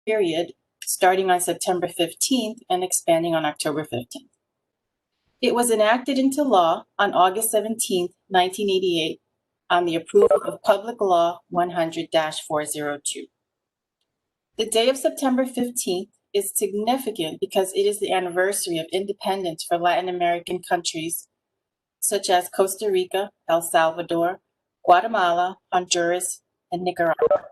period starting on September 15th and expanding on October 15th. It was enacted into law on August 17th, 1988, on the approval of Public Law 100-402. The day of September 15th is significant because it is the anniversary of independence for Latin American countries such as Costa Rica, El Salvador, Guatemala, Honduras, and Nicaragua.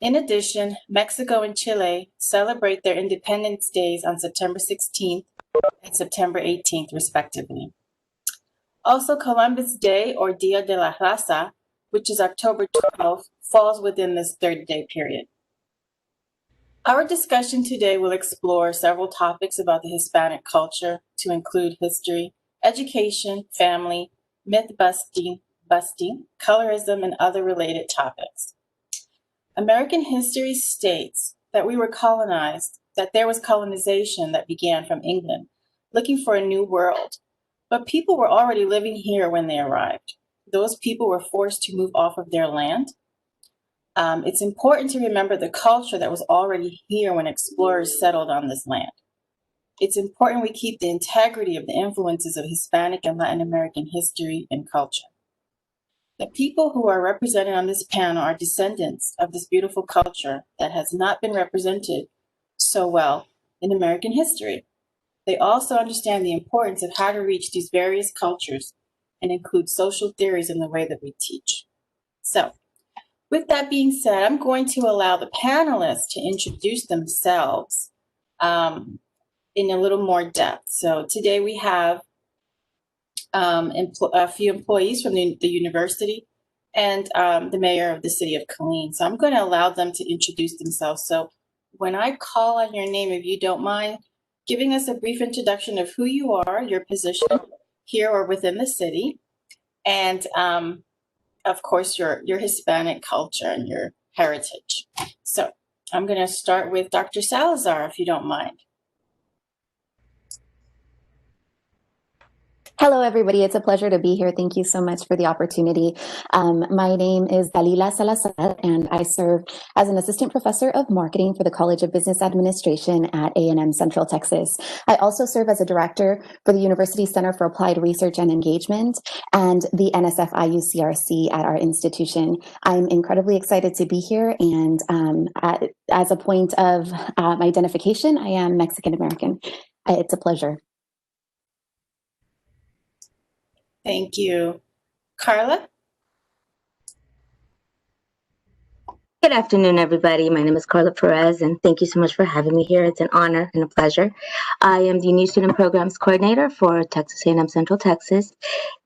In addition, Mexico and Chile celebrate their Independence Days on September 16th and September 18th, respectively. Also, Columbus Day, or Dia de la Raza, which is October 12th, falls within this 30-day period. Our discussion today will explore several topics about the Hispanic culture to include history, education, family, myth busting, colorism, and other related topics. American history states that we were colonized, that there was colonization that began from England, looking for a new world. But people were already living here when they arrived. Those people were forced to move off of their land. It's important to remember the culture that was already here when explorers settled on this land. It's important we keep the integrity of the influences of Hispanic and Latin American history and culture. The people who are represented on this panel are descendants of this beautiful culture that has not been represented so well in American history. They also understand the importance of how to reach these various cultures and include social theories in the way that we teach. So, with that being said, I'm going to allow the panelists to introduce themselves in a little more depth. So today we have a few employees from the university and the mayor of the city of Killeen. So I'm going to allow them to introduce themselves. So when I call on your name, if you don't mind, giving us a brief introduction of who you are, your position here or within the city, and of course, your Hispanic culture and your heritage. So I'm going to start with Dr. Salazar, if you don't mind. Hello, everybody. It's a pleasure to be here. Thank you so much for the opportunity. My name is Dalila Salazar, and I serve as an assistant professor of marketing for the College of Business Administration at A&M Central Texas. I also serve as a director for the University Center for Applied Research and Engagement and the NSF-IUCRC at our institution. I'm incredibly excited to be here, and as a point of identification, I am Mexican American. It's a pleasure. Thank you. Karla? Good afternoon, everybody. My name is Karla Perez, and thank you so much for having me here. It's an honor and a pleasure. I am the New Student Programs Coordinator for Texas A&M Central Texas,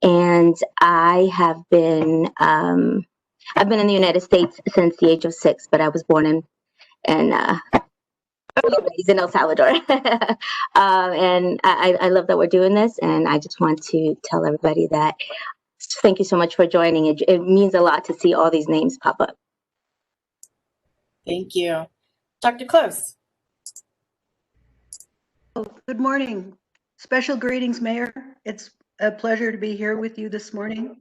and I have been I've been in the United States since the age of 6, but I was born in El Salvador. And I love that we're doing this, and I just want to tell everybody that thank you so much for joining. It means a lot to see all these names pop up. Thank you. Dr. Close. Oh, good morning. Special greetings, Mayor. It's a pleasure to be here with you this morning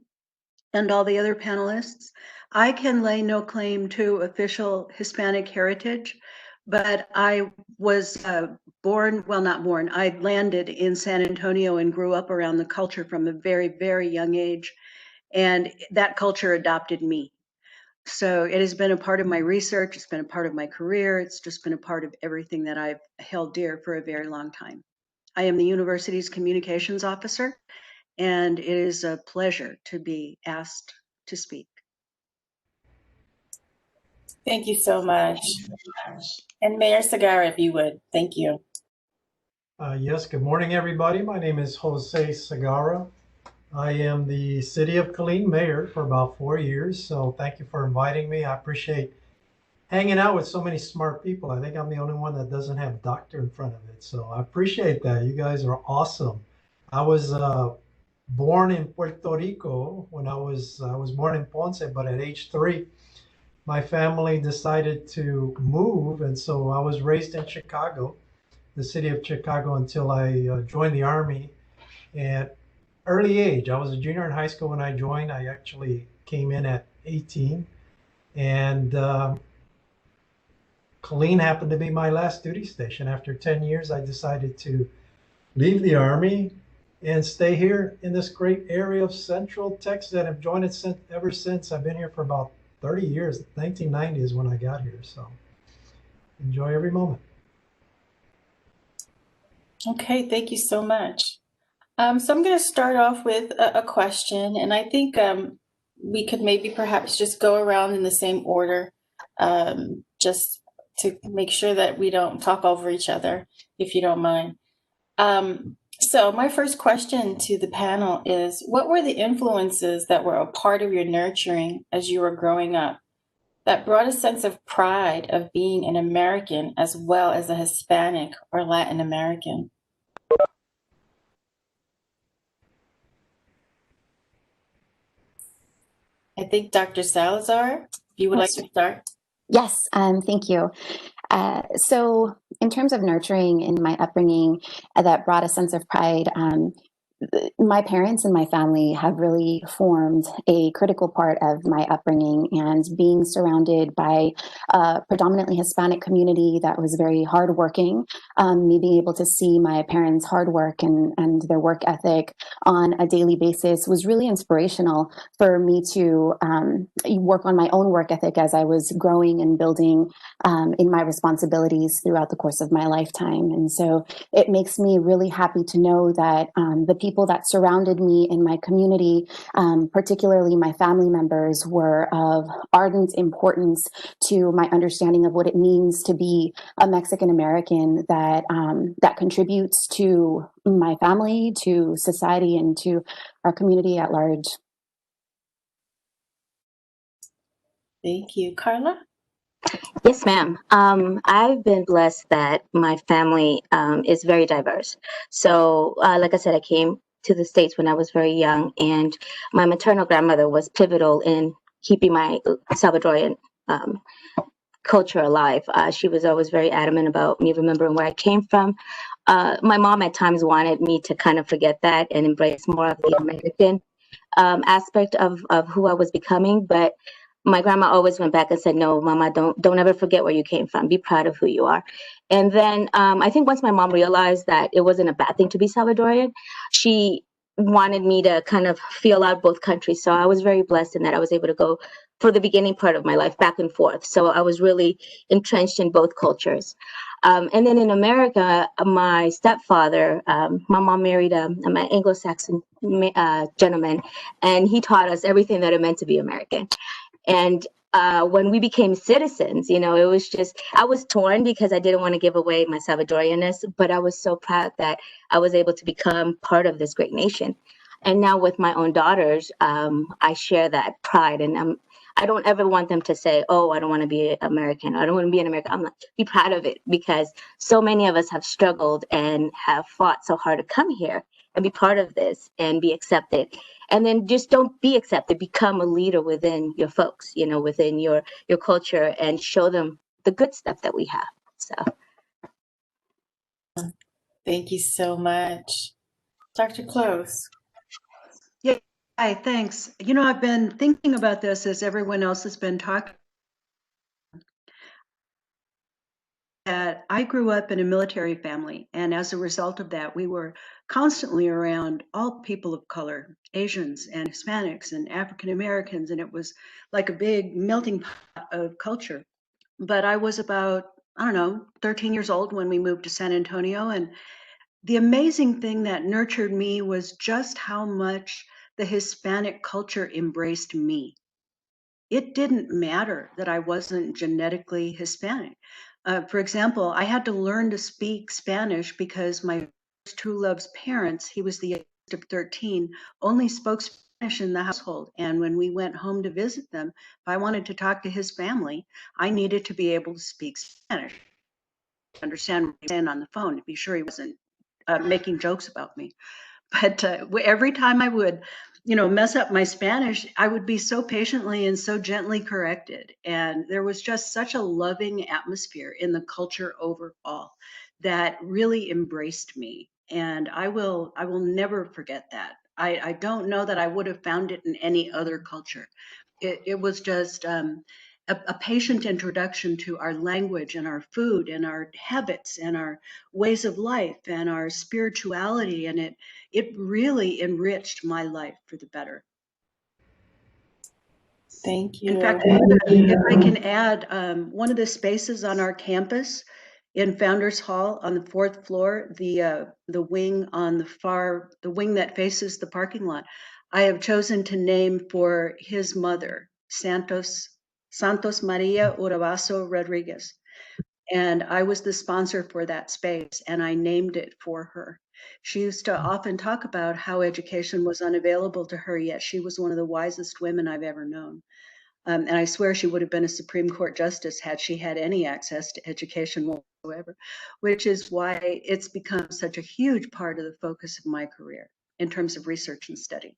and all the other panelists. I can lay no claim to official Hispanic heritage, but I was born, well, not born, I landed in San Antonio and grew up around the culture from a very, very young age, and that culture adopted me. So it has been a part of my research, it's been a part of my career, it's just been a part of everything that I've held dear for a very long time. I am the university's communications officer, and it is a pleasure to be asked to speak. Thank you so much. And Mayor Segarra, if you would. Thank you. Yes, good morning, everybody. My name is Jose Segarra. I am the City of Killeen Mayor for about 4 years, so thank you for inviting me. I appreciate hanging out with so many smart people. I think I'm the only one that doesn't have doctor in front of it, so I appreciate that. You guys are awesome. I was born in Puerto Rico when I was born in Ponce, but at age 3, my family decided to move, and so I was raised in Chicago, the city of Chicago, until I joined the Army at early age. I was a junior in high school when I joined. I actually came in at 18, and Killeen happened to be my last duty station. After 10 years, I decided to leave the Army and stay here in this great area of Central Texas, and I've joined it ever since. I've been here for about 30 years. 1990 is when I got here, so enjoy every moment. Okay, thank you so much. So I'm going to start off with a question, and I think we could maybe perhaps just go around in the same order, just to make sure that we don't talk over each other, if you don't mind. So my first question to the panel is, what were the influences that were a part of your nurturing as you were growing up that brought a sense of pride of being an American as well as a Hispanic or Latin American? I think Dr. Salazar, if you would like to start. Yes, thank you. So in terms of nurturing in my upbringing, that brought a sense of pride. My parents and my family have really formed a critical part of my upbringing, and being surrounded by a predominantly Hispanic community that was very hardworking, me being able to see my parents' hard work and their work ethic on a daily basis was really inspirational for me to work on my own work ethic as I was growing and building in my responsibilities throughout the course of my lifetime. And so it makes me really happy to know that the people that surrounded me in my community, particularly my family members, were of ardent importance to my understanding of what it means to be a Mexican American that that contributes to my family, to society, and to our community at large. Thank you. Karla? Yes, ma'am. I've been blessed that my family is very diverse. So, like I said, I came to the States when I was very young, and my maternal grandmother was pivotal in keeping my Salvadorian culture alive. She was always very adamant about me remembering where I came from. My mom at times wanted me to kind of forget that and embrace more of the American aspect of who I was becoming, but my grandma always went back and said, "No, Mama, don't ever forget where you came from. Be proud of who you are." And then I think once my mom realized that it wasn't a bad thing to be Salvadorian, she wanted me to kind of feel out both countries. So I was very blessed in that I was able to go for the beginning part of my life back and forth. So I was really entrenched in both cultures. And then in America, my stepfather, my mom married an Anglo-Saxon gentleman, and he taught us everything that it meant to be American. And when we became citizens, you know, it was just, I was torn because I didn't want to give away my Salvadorianness, but I was so proud that I was able to become part of this great nation. And now with my own daughters, I share that pride, and I don't ever want them to say, "Oh, I don't want to be American. I don't want to be an American." I'm like, be proud of it, because so many of us have struggled and have fought so hard to come here and be part of this and be accepted. And then just don't be accepted, become a leader within your folks, you know, within your culture, and show them the good stuff that we have. So Thank you so much. Dr. Close. Yeah, hi, thanks. You know, I've been thinking about this as everyone else has been talking. That I grew up in a military family, and as a result of that, we were constantly around all people of color, Asians and Hispanics and African Americans, and it was like a big melting pot of culture. But I was about, I don't know, 13 years old when we moved to San Antonio, and the amazing thing that nurtured me was just how much the Hispanic culture embraced me. It didn't matter that I wasn't genetically Hispanic. For example, I had to learn to speak Spanish because my first true love's parents, he was the youngest of 13, only spoke Spanish in the household. And when we went home to visit them, if I wanted to talk to his family, I needed to be able to speak Spanish, understand what he was saying on the phone, to be sure he wasn't making jokes about me. But every time I would, you know, mess up my Spanish, I would be so patiently and so gently corrected. And there was just such a loving atmosphere in the culture overall that really embraced me. And I will never forget that. I don't know that I would have found it in any other culture. It was just a patient introduction to our language and our food and our habits and our ways of life and our spirituality. And it really enriched my life for the better. Thank you. In fact, if I can add, one of the spaces on our campus in Founders Hall on the 4th floor, the wing on the wing that faces the parking lot, I have chosen to name for his mother, Santos Maria Uravaso Rodriguez. And I was the sponsor for that space, and I named it for her. She used to often talk about how education was unavailable to her, yet she was one of the wisest women I've ever known. And I swear she would have been a Supreme Court justice had she had any access to education whatsoever, which is why it's become such a huge part of the focus of my career in terms of research and study.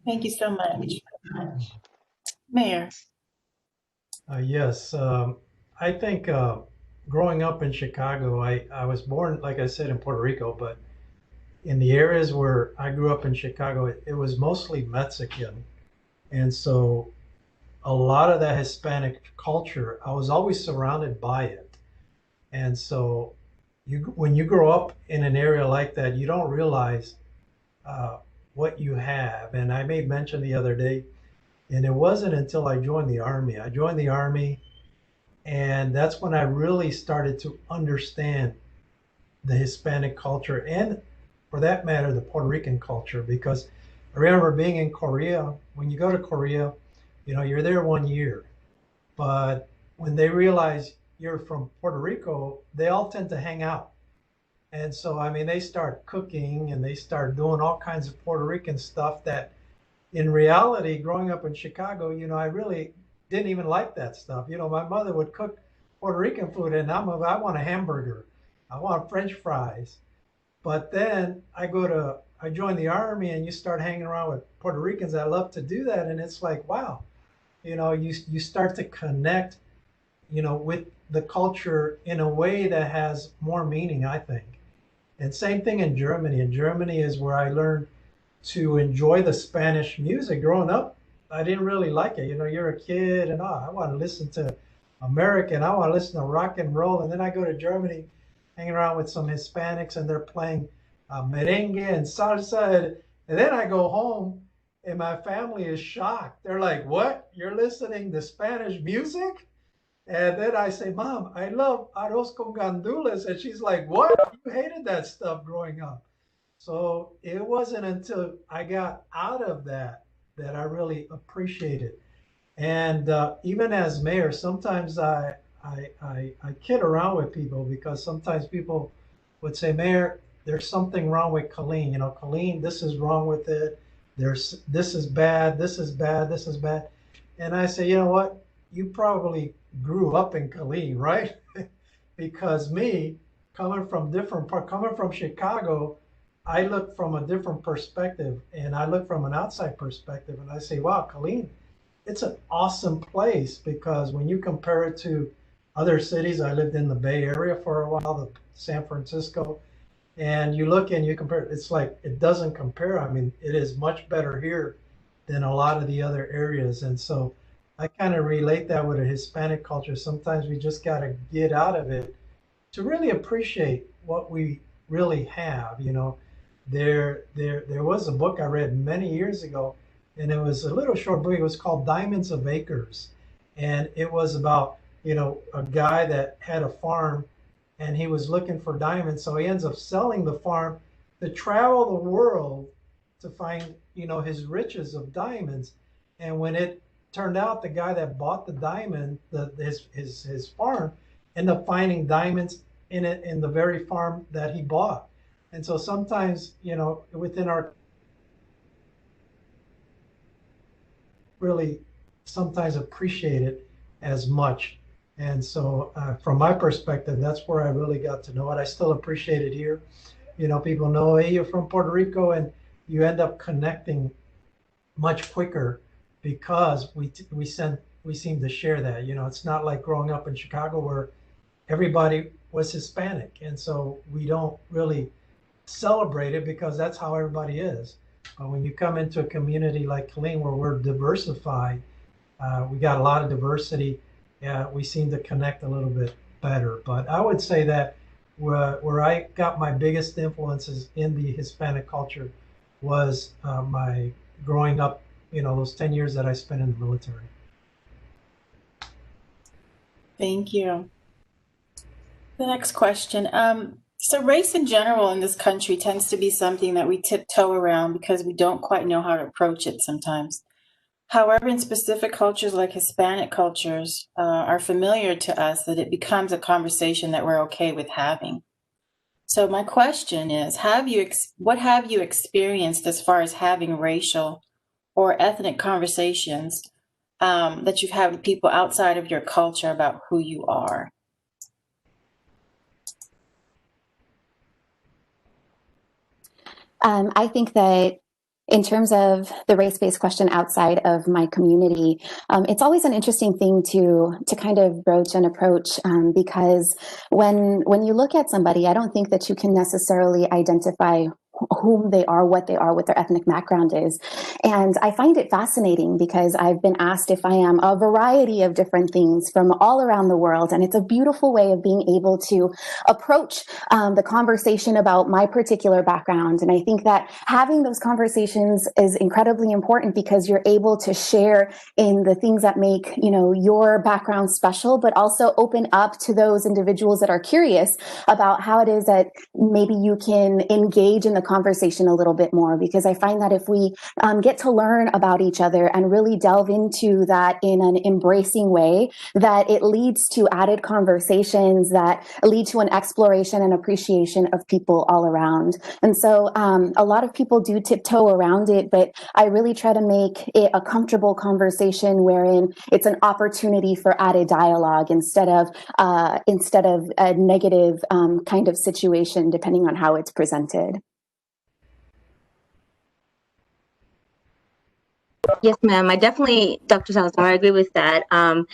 Thank you so much. Mayor. Yes, I think growing up in Chicago, I was born, like I said, in Puerto Rico, but in the areas where I grew up in Chicago, it was mostly Mexican. And so a lot of that Hispanic culture, I was always surrounded by it. And so when you grow up in an area like that, you don't realize what you have. And I made mention the other day, and it wasn't until I joined the Army. I joined the Army, and that's when I really started to understand the Hispanic culture, and for that matter, the Puerto Rican culture, because I remember being in Korea. When you go to Korea, you're there 1 year, but when they realize you're from Puerto Rico, they all tend to hang out. And so, I mean, they start cooking and they start doing all kinds of Puerto Rican stuff that in reality, growing up in Chicago, I really didn't even like that stuff. My mother would cook Puerto Rican food, and I want a hamburger, I want French fries. But then I join the Army, and you start hanging around with Puerto Ricans that love to do that, and it's like, wow, you start to connect, with the culture in a way that has more meaning, I think. And same thing in Germany. In Germany is where I learned to enjoy the Spanish music. Growing up, I didn't really like it. You're a kid, and I want to listen to American, I want to listen to rock and roll. And then I go to Germany, hanging around with some Hispanics, and they're playing merengue and salsa. And then I go home, and my family is shocked. They're like, "What? You're listening to Spanish music?" And then I say, "Mom, I love arroz con gandules." And she's like, "What? You hated that stuff growing up." So it wasn't until I got out of that I really appreciated. And even as mayor, sometimes I kid around with people, because sometimes people would say, "Mayor, there's something wrong with Colleen. Colleen, this is wrong with it. This is bad, this is bad, this is bad." And I say, "You know what? You probably grew up in Colleen, right?" Because me, coming from Chicago, I look from a different perspective, and I look from an outside perspective, and I say, "Wow, Colleen, it's an awesome place," because when you compare it to other cities, I lived in the Bay Area for a while, San Francisco, and you look and you compare, it's like it doesn't compare. I mean, it is much better here than a lot of the other areas. And so I kind of relate that with a Hispanic culture. Sometimes we just got to get out of it to really appreciate what we really have. There was a book I read many years ago, and it was a little short book. It was called Diamonds of Acres, and it was about a guy that had a farm, and he was looking for diamonds. So he ends up selling the farm to travel the world to find his riches of diamonds. And when it turned out, the guy that bought the diamond, his farm, ended up finding diamonds in the very farm that he bought. And so sometimes, within our really sometimes appreciate it as much. And so from my perspective, that's where I really got to know it. I still appreciate it here. People know, "Hey, you're from Puerto Rico," and you end up connecting much quicker because we seem to share that. It's not like growing up in Chicago where everybody was Hispanic. And so we don't really celebrate it because that's how everybody is. But when you come into a community like Killeen, where we're diversified, we got a lot of diversity. We seem to connect a little bit better. But I would say that where I got my biggest influences in the Hispanic culture was my growing up, those 10 years that I spent in the military. Thank you. The next question. So race in general in this country tends to be something that we tiptoe around because we don't quite know how to approach it sometimes. However, in specific cultures like Hispanic cultures are familiar to us that it becomes a conversation that we're okay with having. So my question is, what have you experienced as far as having racial or ethnic conversations that you've had with people outside of your culture about who you are? I think that in terms of the race-based question outside of my community, it's always an interesting thing to kind of broach and approach because when you look at somebody, I don't think that you can necessarily identify whom they are, what their ethnic background is. And I find it fascinating because I've been asked if I am a variety of different things from all around the world. And it's a beautiful way of being able to approach the conversation about my particular background. And I think that having those conversations is incredibly important because you're able to share in the things that make, your background special, but also open up to those individuals that are curious about how it is that maybe you can engage in the conversation a little bit more, because I find that if we get to learn about each other and really delve into that in an embracing way, that it leads to added conversations that lead to an exploration and appreciation of people all around. And so a lot of people do tiptoe around it, but I really try to make it a comfortable conversation wherein it's an opportunity for added dialogue instead of a negative kind of situation, depending on how it's presented. Yes, ma'am. Dr. Salazar, I agree with that. I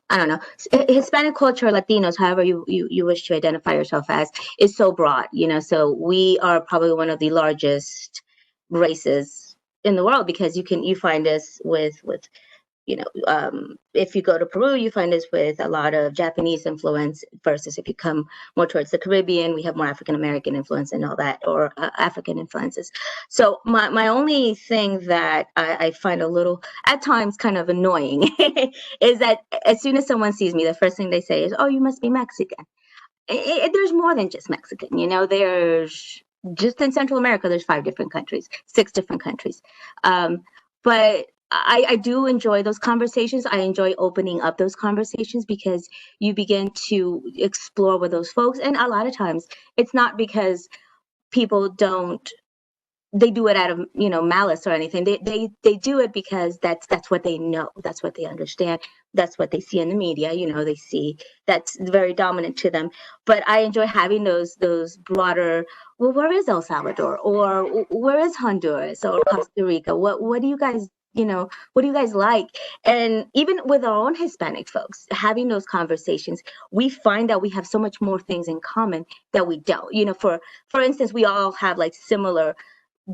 don't know, Hispanic culture, Latinos, however you wish to identify yourself as, is so broad, so we are probably one of the largest races in the world because you find us with if you go to Peru, you find us with a lot of Japanese influence versus if you come more towards the Caribbean, we have more African American influence and all that, or African influences. So my only thing that I find a little, at times, kind of annoying is that as soon as someone sees me, the first thing they say is, "Oh, you must be Mexican." There's more than just Mexican, there's just in Central America, there's 6 different countries. But I do enjoy those conversations. I enjoy opening up those conversations because you begin to explore with those folks. And a lot of times it's not because people they do it out of, malice or anything. They do it because that's what they know. That's what they understand. That's what they see in the media. They see that's very dominant to them. But I enjoy having those broader, well, where is El Salvador? Or where is Honduras or Costa Rica? What do you guys, what do you guys like? And even with our own Hispanic folks, having those conversations, we find that we have so much more things in common that we don't. For instance, we all have like similar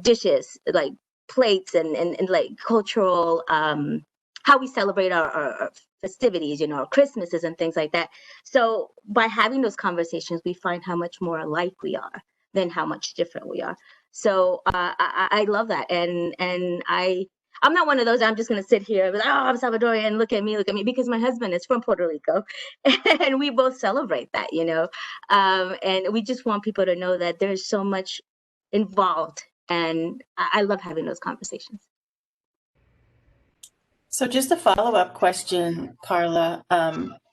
dishes, like plates and like cultural how we celebrate our festivities, our Christmases and things like that. So by having those conversations, we find how much more alike we are than how much different we are. So I love that, and I'm not one of those, I'm just going to sit here and be like, "Oh, I'm Salvadorian, look at me," because my husband is from Puerto Rico and we both celebrate that, and we just want people to know that there's so much involved. And I love having those conversations. So just a follow-up question, Karla.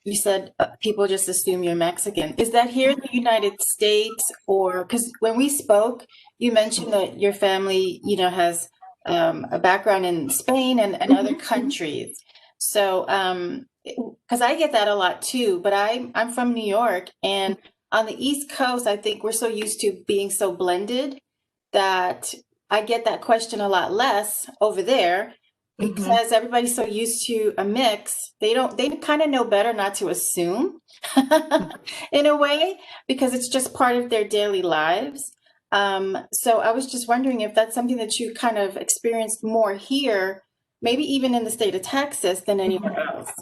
You said people just assume you're Mexican. Is that here in the United States, or because when we spoke, you mentioned that your family, has a background in Spain and other countries. So, because I get that a lot too, but I'm from New York, and on the East Coast, I think we're so used to being so blended that I get that question a lot less over there because everybody's so used to a mix. They kind of know better not to assume in a way, because it's just part of their daily lives. So I was just wondering if that's something that you kind of experienced more here, maybe even in the state of Texas than anywhere else.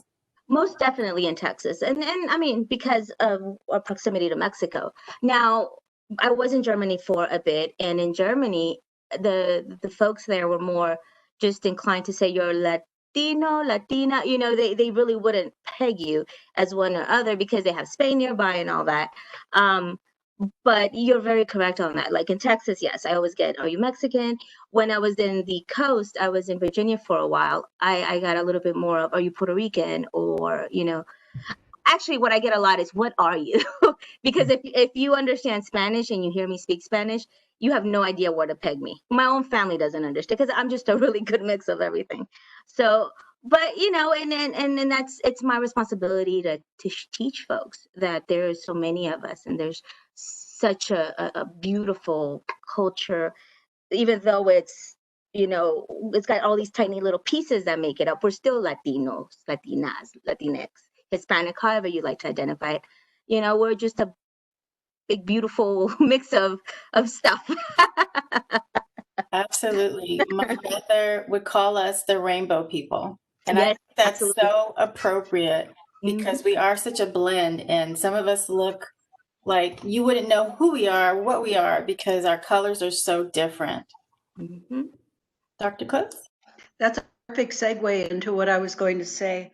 Most definitely in Texas. And I mean, because of our proximity to Mexico. Now, I was in Germany for a bit, and in Germany, the folks there were more just inclined to say you're Latino, Latina. You know, they really wouldn't peg you as one or other because they have Spain nearby and all that. Um, but you're very correct on that. Like in Texas, yes, I always get, are you Mexican? When I was in the coast, I was in Virginia for a while. I got a little bit more of, are you Puerto Rican? Or, you know, actually what I get a lot is, what are you? Because if you understand Spanish and you hear me speak Spanish, you have no idea where to peg me. My own family doesn't understand because I'm just a really good mix of everything. So, but you know, and that's, it's my responsibility to teach folks that there's so many of us, and there's such a beautiful culture, even though it's, you know, it's got all these tiny little pieces that make it up. We're still Latinos, Latinas, Latinx, Hispanic, however you like to identify it. You know, we're just a big, beautiful mix of stuff. Absolutely. My mother would call us the rainbow people. And I Yes, think that's absolutely. so appropriate because we are such a blend, and some of us look like you wouldn't know who we are, what we are, because our colors are so different. Mm-hmm. Dr. Coates? That's a perfect segue into what I was going to say.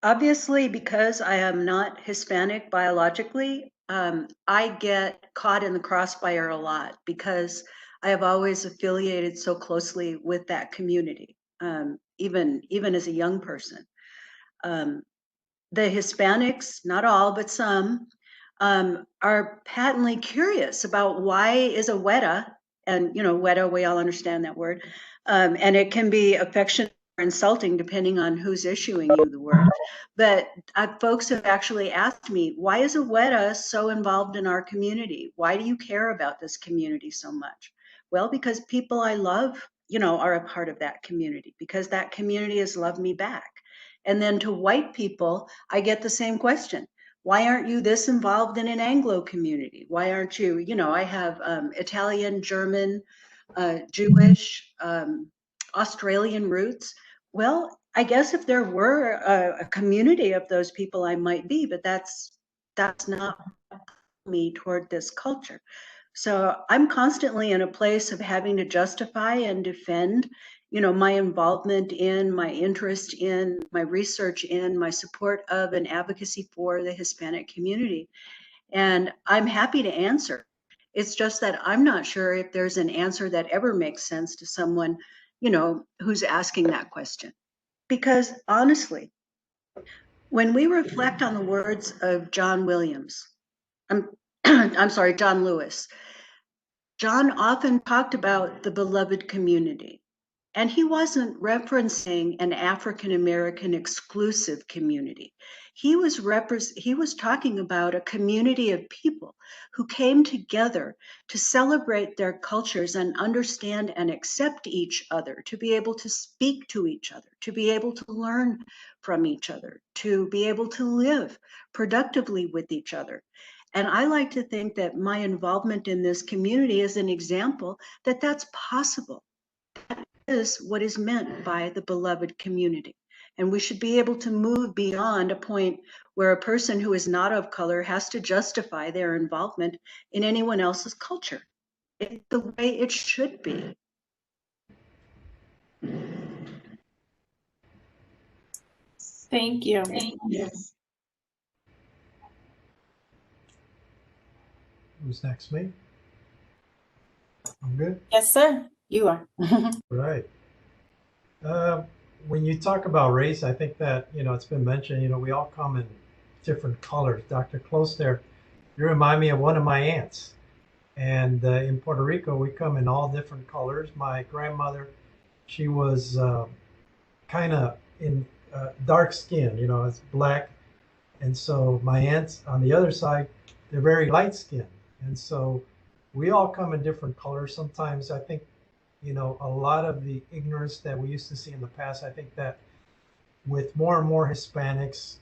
Obviously, because I am not Hispanic biologically, I get caught in the crossfire a lot because I have always affiliated so closely with that community, even as a young person. Um, the Hispanics, not all, but some, are patently curious about why is a weta, and you know, weta, we all understand that word, and it can be affectionate or insulting depending on who's issuing you the word. But folks have actually asked me, why is a weta so involved in our community? Why do you care about this community so much? Well, because people I love, you know, are a part of that community, because that community has loved me back. And then to white people, I get the same question. Why aren't you this involved in an Anglo community? Why aren't you, you know, I have Italian, German, Jewish, Australian roots. Well, I guess if there were a community of those people, I might be, but that's not me toward this culture. So I'm constantly in a place of having to justify and defend, you know, my involvement in, my interest in, my research in, my support of and advocacy for the Hispanic community. And I'm happy to answer. It's just that I'm not sure if there's an answer that ever makes sense to someone, you know, who's asking that question. Because honestly, when we reflect on the words of John Williams, I'm, I'm sorry, John Lewis, John often talked about the beloved community, and he wasn't referencing an African American exclusive community. He was talking about a community of people who came together to celebrate their cultures and understand and accept each other, to be able to speak to each other, to be able to learn from each other, to be able to live productively with each other. And I like to think that my involvement in this community is an example that that's possible. That is what is meant by the beloved community. And we should be able to move beyond a point where a person who is not of color has to justify their involvement in anyone else's culture. It's the way it should be. Thank you. Who's next? Me? I'm good. Yes, sir. You are. Right. Uh, when you talk about race, I think that, you know, it's been mentioned, you know, we all come in different colors. Dr. Close there, you remind me of one of my aunts. And in Puerto Rico, we come in all different colors. My grandmother, she was kind of in dark skin, you know, it's black. And so my aunts on the other side, they're very light skinned. And so we all come in different colors. Sometimes I think, you know, a lot of the ignorance that we used to see in the past, I think that with more and more Hispanics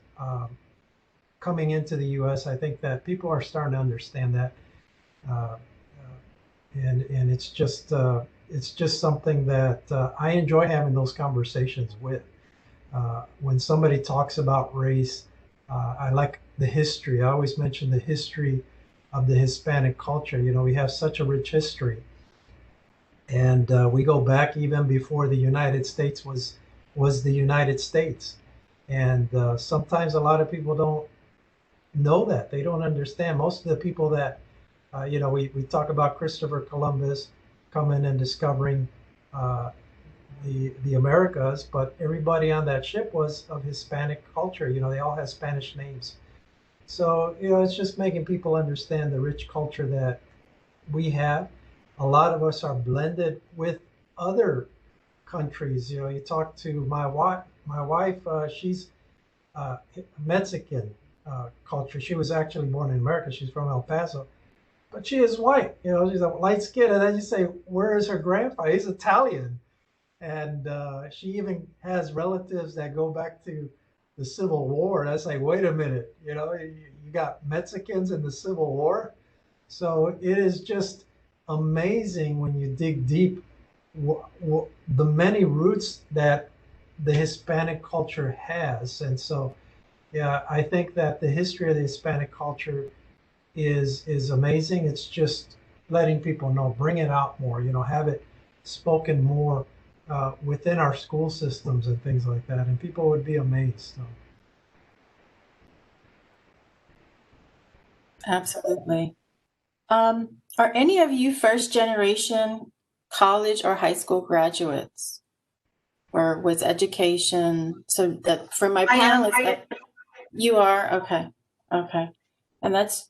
coming into the U.S., I think that people are starting to understand that and it's just something that I enjoy having those conversations with. When somebody talks about race, I like the history. I always mention the history of the Hispanic culture. You know, we have such a rich history, and we go back even before the United States was the United States. And sometimes a lot of people don't know that. They don't understand. Most of the people that we talk about Christopher Columbus coming and discovering uh, the Americas, but everybody on that ship was of Hispanic culture. You know, they all have Spanish names. So, you know, it's just making people understand the rich culture that we have. A lot of us are blended with other countries. You know, you talk to my wife, she's Mexican culture. She was actually born in America. She's from El Paso, but she is white. You know, she's a light skin. And then you say, where is her grandfather? He's Italian. And she even has relatives that go back to the Civil War. And I say, wait a minute, you know, you got Mexicans in the Civil War. So it is just amazing when you dig deep the many roots that the Hispanic culture has. And so, yeah, I think that the history of the Hispanic culture is amazing. It's just letting people know, bring it out more, you know, have it spoken more within our school systems and things like that, and people would be amazed. So. Absolutely. Are any of you first generation college or high school graduates? Or was education, so that for my I am. panelists, you are? Okay. Okay. And that's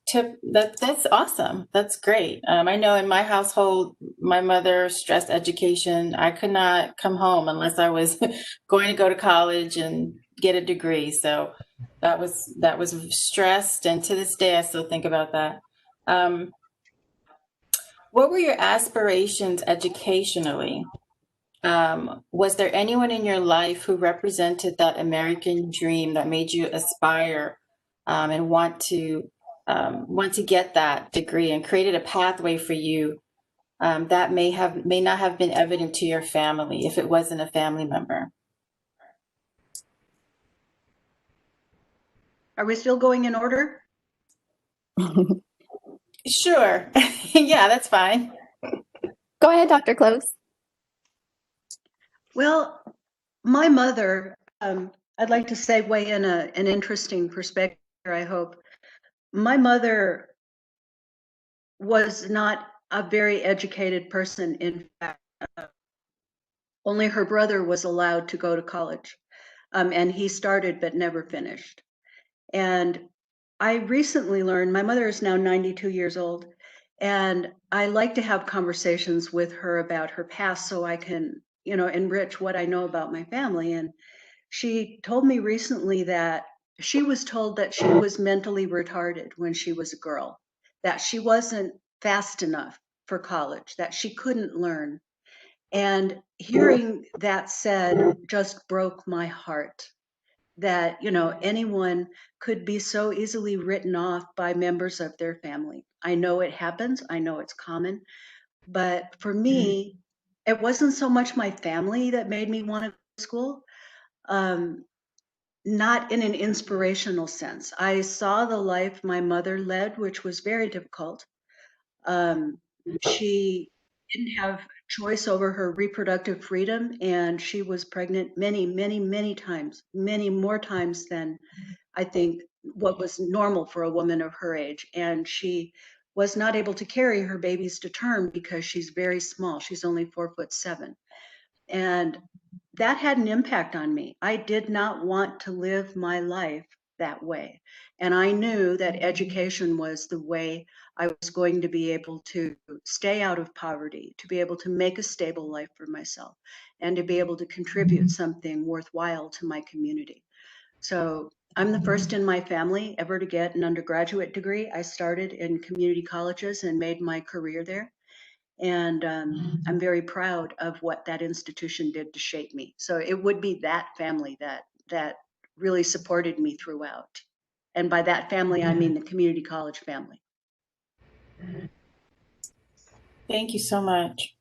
awesome. That's great. I know in my household, my mother stressed education. I could not come home unless I was going to go to college and get a degree. So that was stressed, and to this day, I still think about that. What were your aspirations educationally? Was there anyone in your life who represented that American dream that made you aspire and want to get that degree and created a pathway for you that may not have been evident to your family if it wasn't a family member? Are we still going in order? Sure. Yeah, that's fine. Go ahead, Dr. Cloves. Well, my mother, I'd like to segue in an interesting perspective here, I hope. My mother was not a very educated person. In fact, only her brother was allowed to go to college. And he started but never finished. And I recently learned, my mother is now 92 years old, and I like to have conversations with her about her past so I can, you know, enrich what I know about my family. And she told me recently that she was told that she was mentally retarded when she was a girl, that she wasn't fast enough for college, that she couldn't learn. And hearing that said just broke my heart, that, you know, anyone could be so easily written off by members of their family. I know it happens, I know it's common, but for me, it wasn't so much my family that made me want to go to school. Not in an inspirational sense. I saw the life my mother led, which was very difficult. She didn't have choice over her reproductive freedom, and she was pregnant many, many, many times, many more times than I think what was normal for a woman of her age. And she was not able to carry her babies to term because she's very small. She's only 4'7". And that had an impact on me. I did not want to live my life that way. And I knew that education was the way I was going to be able to stay out of poverty, to be able to make a stable life for myself, and to be able to contribute something worthwhile to my community. So I'm the first in my family ever to get an undergraduate degree. I started in community colleges and made my career there. And I'm very proud of what that institution did to shape me. So it would be that family that really supported me throughout. And by that family, I mean the community college family. Thank you so much.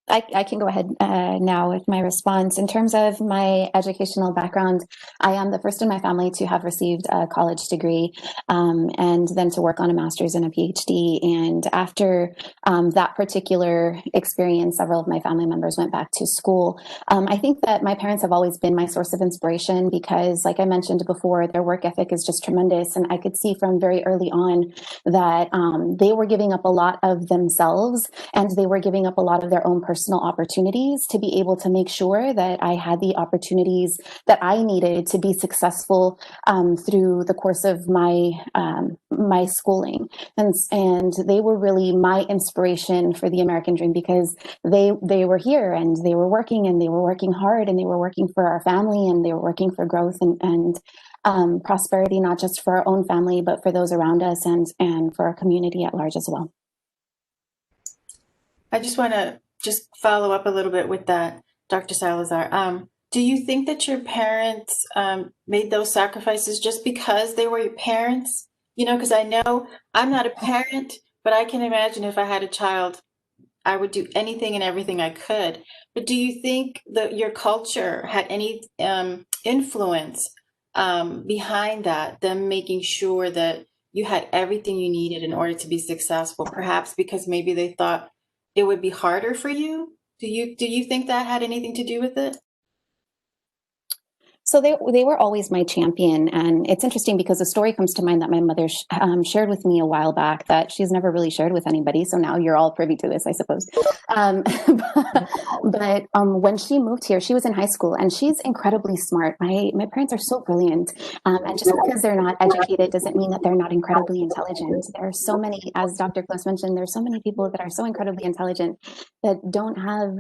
I can go ahead now with my response. In terms of my educational background, I am the first in my family to have received a college degree and then to work on a master's and a PhD. And after that particular experience, several of my family members went back to school. I think that my parents have always been my source of inspiration because, like I mentioned before, their work ethic is just tremendous. And I could see from very early on that they were giving up a lot of themselves and they were giving up a lot of their own personal opportunities to be able to make sure that I had the opportunities that I needed to be successful through the course of my my schooling. And they were really my inspiration for the American dream because they were here and they were working hard and they were working for our family and they were working for growth and prosperity, not just for our own family, but for those around us and for our community at large as well. I just want to follow up a little bit with that, Dr. Salazar. Do you think that your parents made those sacrifices just because they were your parents? You know, because I know I'm not a parent, but I can imagine if I had a child, I would do anything and everything I could. But do you think that your culture had any influence behind that, them making sure that you had everything you needed in order to be successful? Perhaps because maybe they thought it would be harder for you? Do you think that had anything to do with it? So they were always my champion. And it's interesting because a story comes to mind that my mother shared with me a while back that she's never really shared with anybody. So now you're all privy to this, I suppose. But when she moved here, she was in high school and she's incredibly smart. My parents are so brilliant. And just because they're not educated doesn't mean that they're not incredibly intelligent. There are so many, as Dr. Close mentioned, there's so many people that are so incredibly intelligent that don't have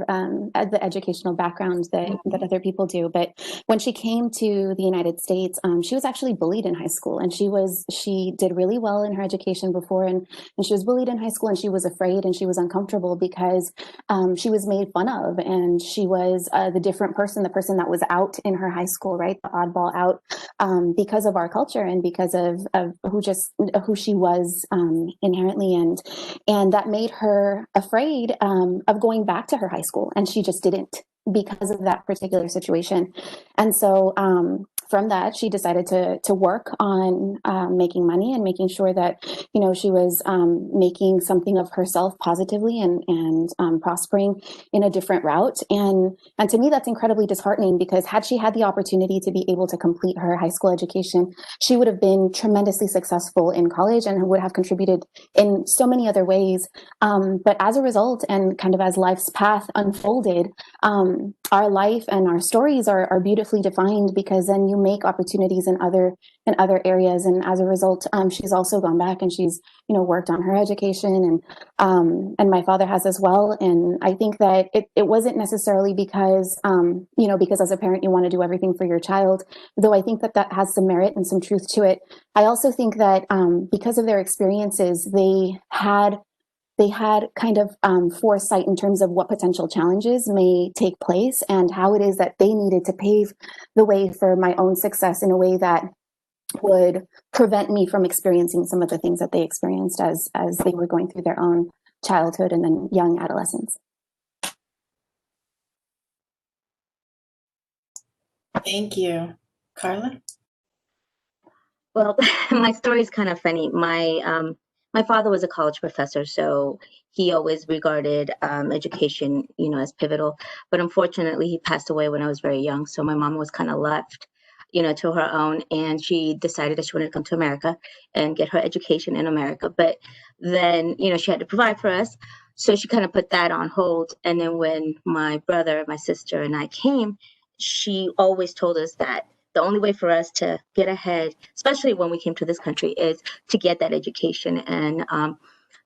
the educational background that other people do. But when she came to the United States, she was actually bullied in high school, and she did really well in her education before, and she was bullied in high school, and she was afraid and she was uncomfortable because she was made fun of, and she was the different person, the person that was out in her high school, right, the oddball out, because of our culture and because of who she was inherently, and that made her afraid of going back to her high school, and she just didn't because of that particular situation. And so from that, she decided to work on making money and making sure that, you know, she was making something of herself positively and prospering in a different route. And to me, that's incredibly disheartening because had she had the opportunity to be able to complete her high school education, she would have been tremendously successful in college and would have contributed in so many other ways. But as a result, and kind of as life's path unfolded, our life and our stories are beautifully defined because then you make opportunities in other areas, and as a result, she's also gone back and she's, you know, worked on her education, and my father has as well. And I think that it wasn't necessarily because you know, because as a parent you want to do everything for your child, though I think that has some merit and some truth to it. I also think that because of their experiences, they had kind of foresight in terms of what potential challenges may take place and how it is that they needed to pave the way for my own success in a way that would prevent me from experiencing some of the things that they experienced as they were going through their own childhood and then young adolescence. Thank you. Karla? Well, my story is kind of funny. My father was a college professor, so he always regarded education, you know, as pivotal. But unfortunately, he passed away when I was very young, so my mom was kind of left, you know, to her own, and she decided that she wanted to come to America and get her education in America. But then, you know, she had to provide for us, so she kind of put that on hold. And then when my brother, my sister, and I came, she always told us that the only way for us to get ahead, especially when we came to this country, is to get that education and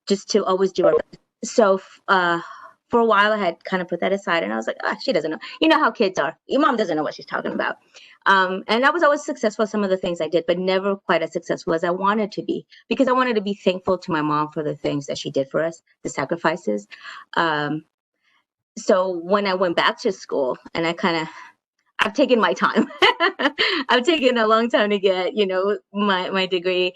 just to always do our best. So for a while, I had kind of put that aside, and I was like, she doesn't know. You know how kids are. Your mom doesn't know what she's talking about. And I was always successful at some of the things I did, but never quite as successful as I wanted to be, because I wanted to be thankful to my mom for the things that she did for us, the sacrifices. So when I went back to school, and I've taken my time. I've taken a long time to get, my degree,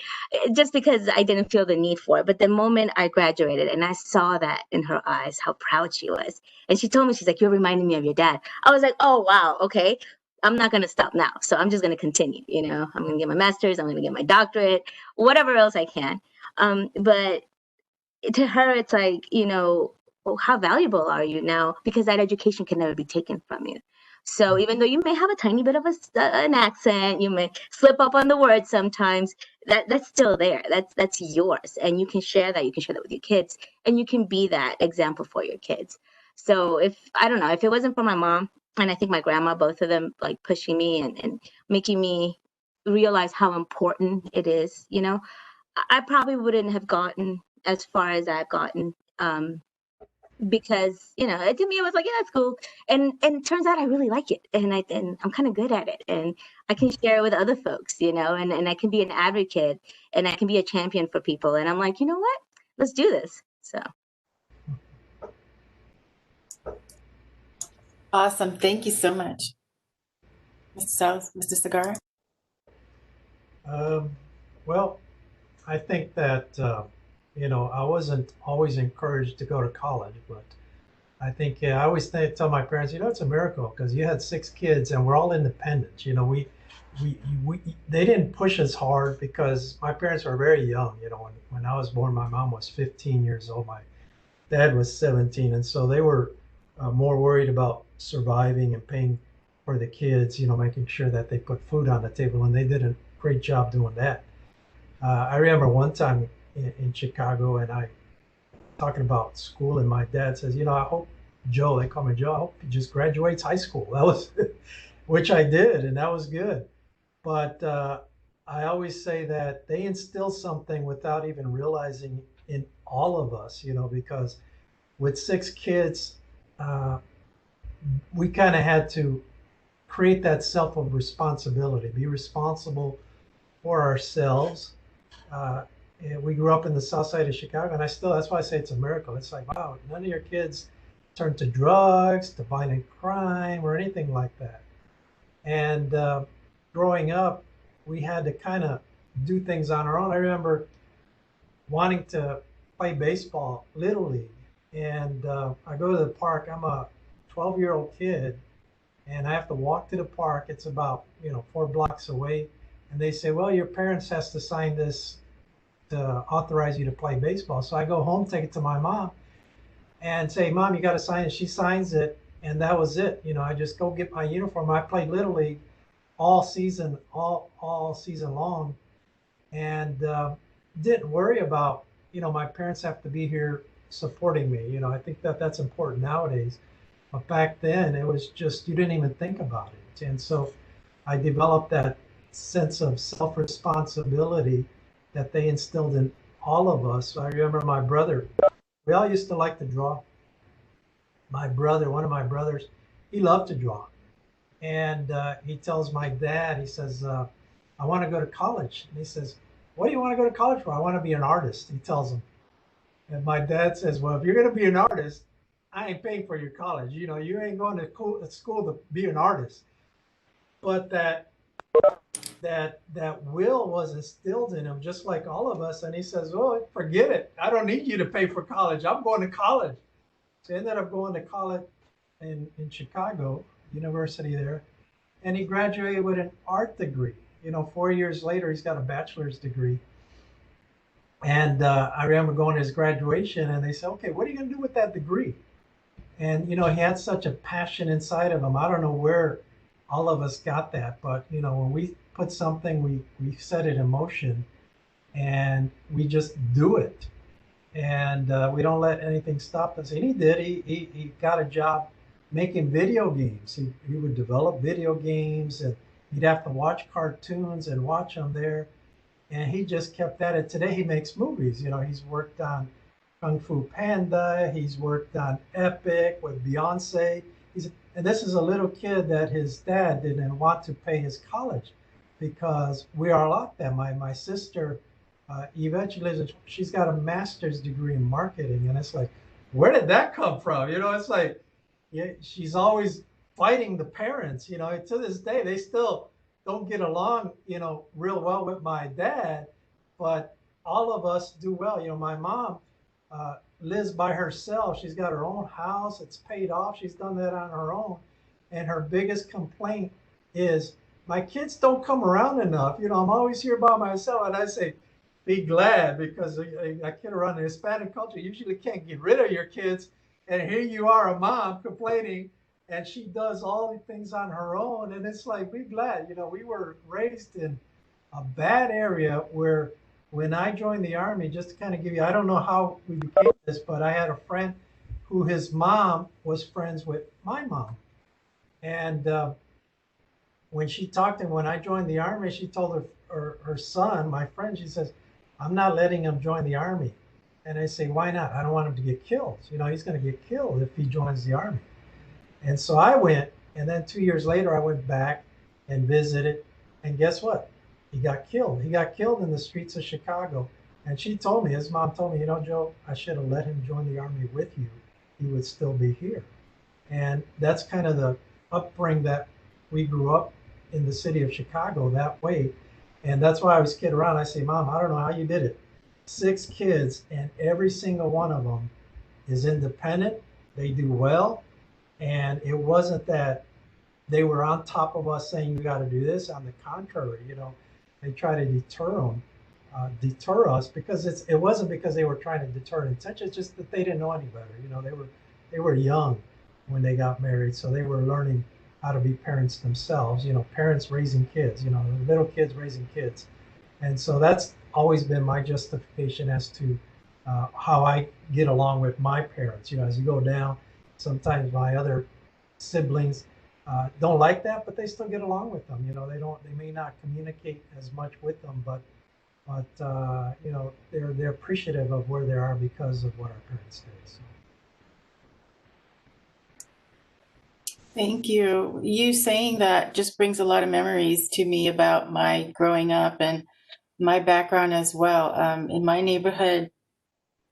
just because I didn't feel the need for it. But the moment I graduated and I saw that in her eyes, how proud she was. And she told me, she's like, you're reminding me of your dad. I was like, oh, wow. Okay. I'm not going to stop now. So I'm just going to continue, I'm going to get my master's. I'm going to get my doctorate, whatever else I can. But to her, it's like, well, how valuable are you now? Because that education can never be taken from you. So even though you may have a tiny bit of an accent, you may slip up on the words sometimes, that's still there. That's yours. And you can share that. You can share that with your kids, and you can be that example for your kids. So I don't know, if it wasn't for my mom and I think my grandma, both of them like pushing me and making me realize how important it is, I probably wouldn't have gotten as far as I've gotten. Because to me it was like, yeah, it's cool, and it turns out I really like it, and I'm kind of good at it, and I can share it with other folks, and I can be an advocate, and I can be a champion for people, and I'm like, you know what, let's do this. So Awesome. Thank you so much. Mr. Segarra? Well, I think that, I wasn't always encouraged to go to college, but I think I always tell my parents, it's a miracle because you had 6 kids and we're all independent. They didn't push us hard because my parents were very young. When I was born, my mom was 15 years old. My dad was 17. And so they were more worried about surviving and paying for the kids, making sure that they put food on the table. And they did a great job doing that. I remember one time in Chicago, and I talking about school, and my dad says, I hope Joe, they call me Joe, I hope he just graduates high school. That was, which I did, and that was good. But I always say that they instill something without even realizing in all of us, because with 6 kids, we kind of had to create that self of responsibility, be responsible for ourselves. We grew up in the south side of Chicago, and that's why I say it's a miracle. It's like, wow, none of your kids turn to drugs, to violent crime, or anything like that. And growing up, we had to kind of do things on our own. I remember wanting to play baseball, Little League, and I go to the park. I'm a 12-year-old kid, and I have to walk to the park. It's about 4 blocks away, and they say, well, your parents has to sign this to authorize you to play baseball. So I go home, take it to my mom, and say, Mom, you got to sign it. She signs it, and that was it. I just go get my uniform. I played Little League all season long, and didn't worry about my parents have to be here supporting me. I think that's important nowadays, but back then it was just you didn't even think about it. And so I developed that sense of self-responsibility that they instilled in all of us. I remember my brother, we all used to like to draw. One of my brothers, he loved to draw. And he tells my dad, he says, I want to go to college. And he says, what do you want to go to college for? I want to be an artist, he tells him. And my dad says, well, if you're going to be an artist, I ain't paying for your college. You ain't going to school to be an artist. But that will was instilled in him, just like all of us. And he says, oh, forget it. I don't need you to pay for college. I'm going to college. So he ended up going to college in Chicago, university there. And he graduated with an art degree. 4 years later, he's got a bachelor's degree. And I remember going to his graduation, and they said, okay, what are you going to do with that degree? And, he had such a passion inside of him. I don't know where all of us got that, but, when we put something, we set it in motion, and we just do it. And we don't let anything stop us. And he did. He got a job making video games. He would develop video games, and he'd have to watch cartoons and watch them there. And he just kept at it. Today he makes movies. He's worked on Kung Fu Panda. He's worked on Epic with Beyonce. And this is a little kid that his dad didn't want to pay his college because we are like that. My sister, Yvette, she's got a master's degree in marketing. And it's like, where did that come from? It's like, yeah, she's always fighting the parents. To this day, they still don't get along, real well with my dad, but all of us do well. My mom lives by herself. She's got her own house. It's paid off. She's done that on her own. And her biggest complaint is my kids don't come around enough. I'm always here by myself. And I say, be glad, because I kid around, the Hispanic culture, you usually can't get rid of your kids. And here you are, a mom complaining, and she does all the things on her own. And it's like, be glad. We were raised in a bad area where when I joined the Army, just to kind of give you, I don't know how we became this, but I had a friend who his mom was friends with my mom. And when she talked to him, when I joined the Army, she told her son, my friend, she says, I'm not letting him join the Army. And I say, why not? I don't want him to get killed. He's going to get killed if he joins the Army. And so I went, and then 2 years later, I went back and visited. And guess what? He got killed. He got killed in the streets of Chicago. And she told me, his mom told me, Joe, I should have let him join the Army with you. He would still be here. And that's kind of the upbringing that we grew up in the city of Chicago that way. And that's why I was kidding around. I say, Mom, I don't know how you did it. 6 kids, and every single one of them is independent. They do well. And it wasn't that they were on top of us saying, you got to do this. On the contrary, they try to deter us, because it wasn't because they were trying to deter intention. It's just that they didn't know any better. They were young when they got married, so they were learning how to be parents themselves. Parents raising kids. Little kids raising kids, and so that's always been my justification as to how I get along with my parents. As you go down, sometimes my other siblings don't like that, but they still get along with them. They may not communicate as much with them, but they're appreciative of where they are because of what our parents did. So. Thank you. You saying that just brings a lot of memories to me about my growing up and my background as well. In my neighborhood,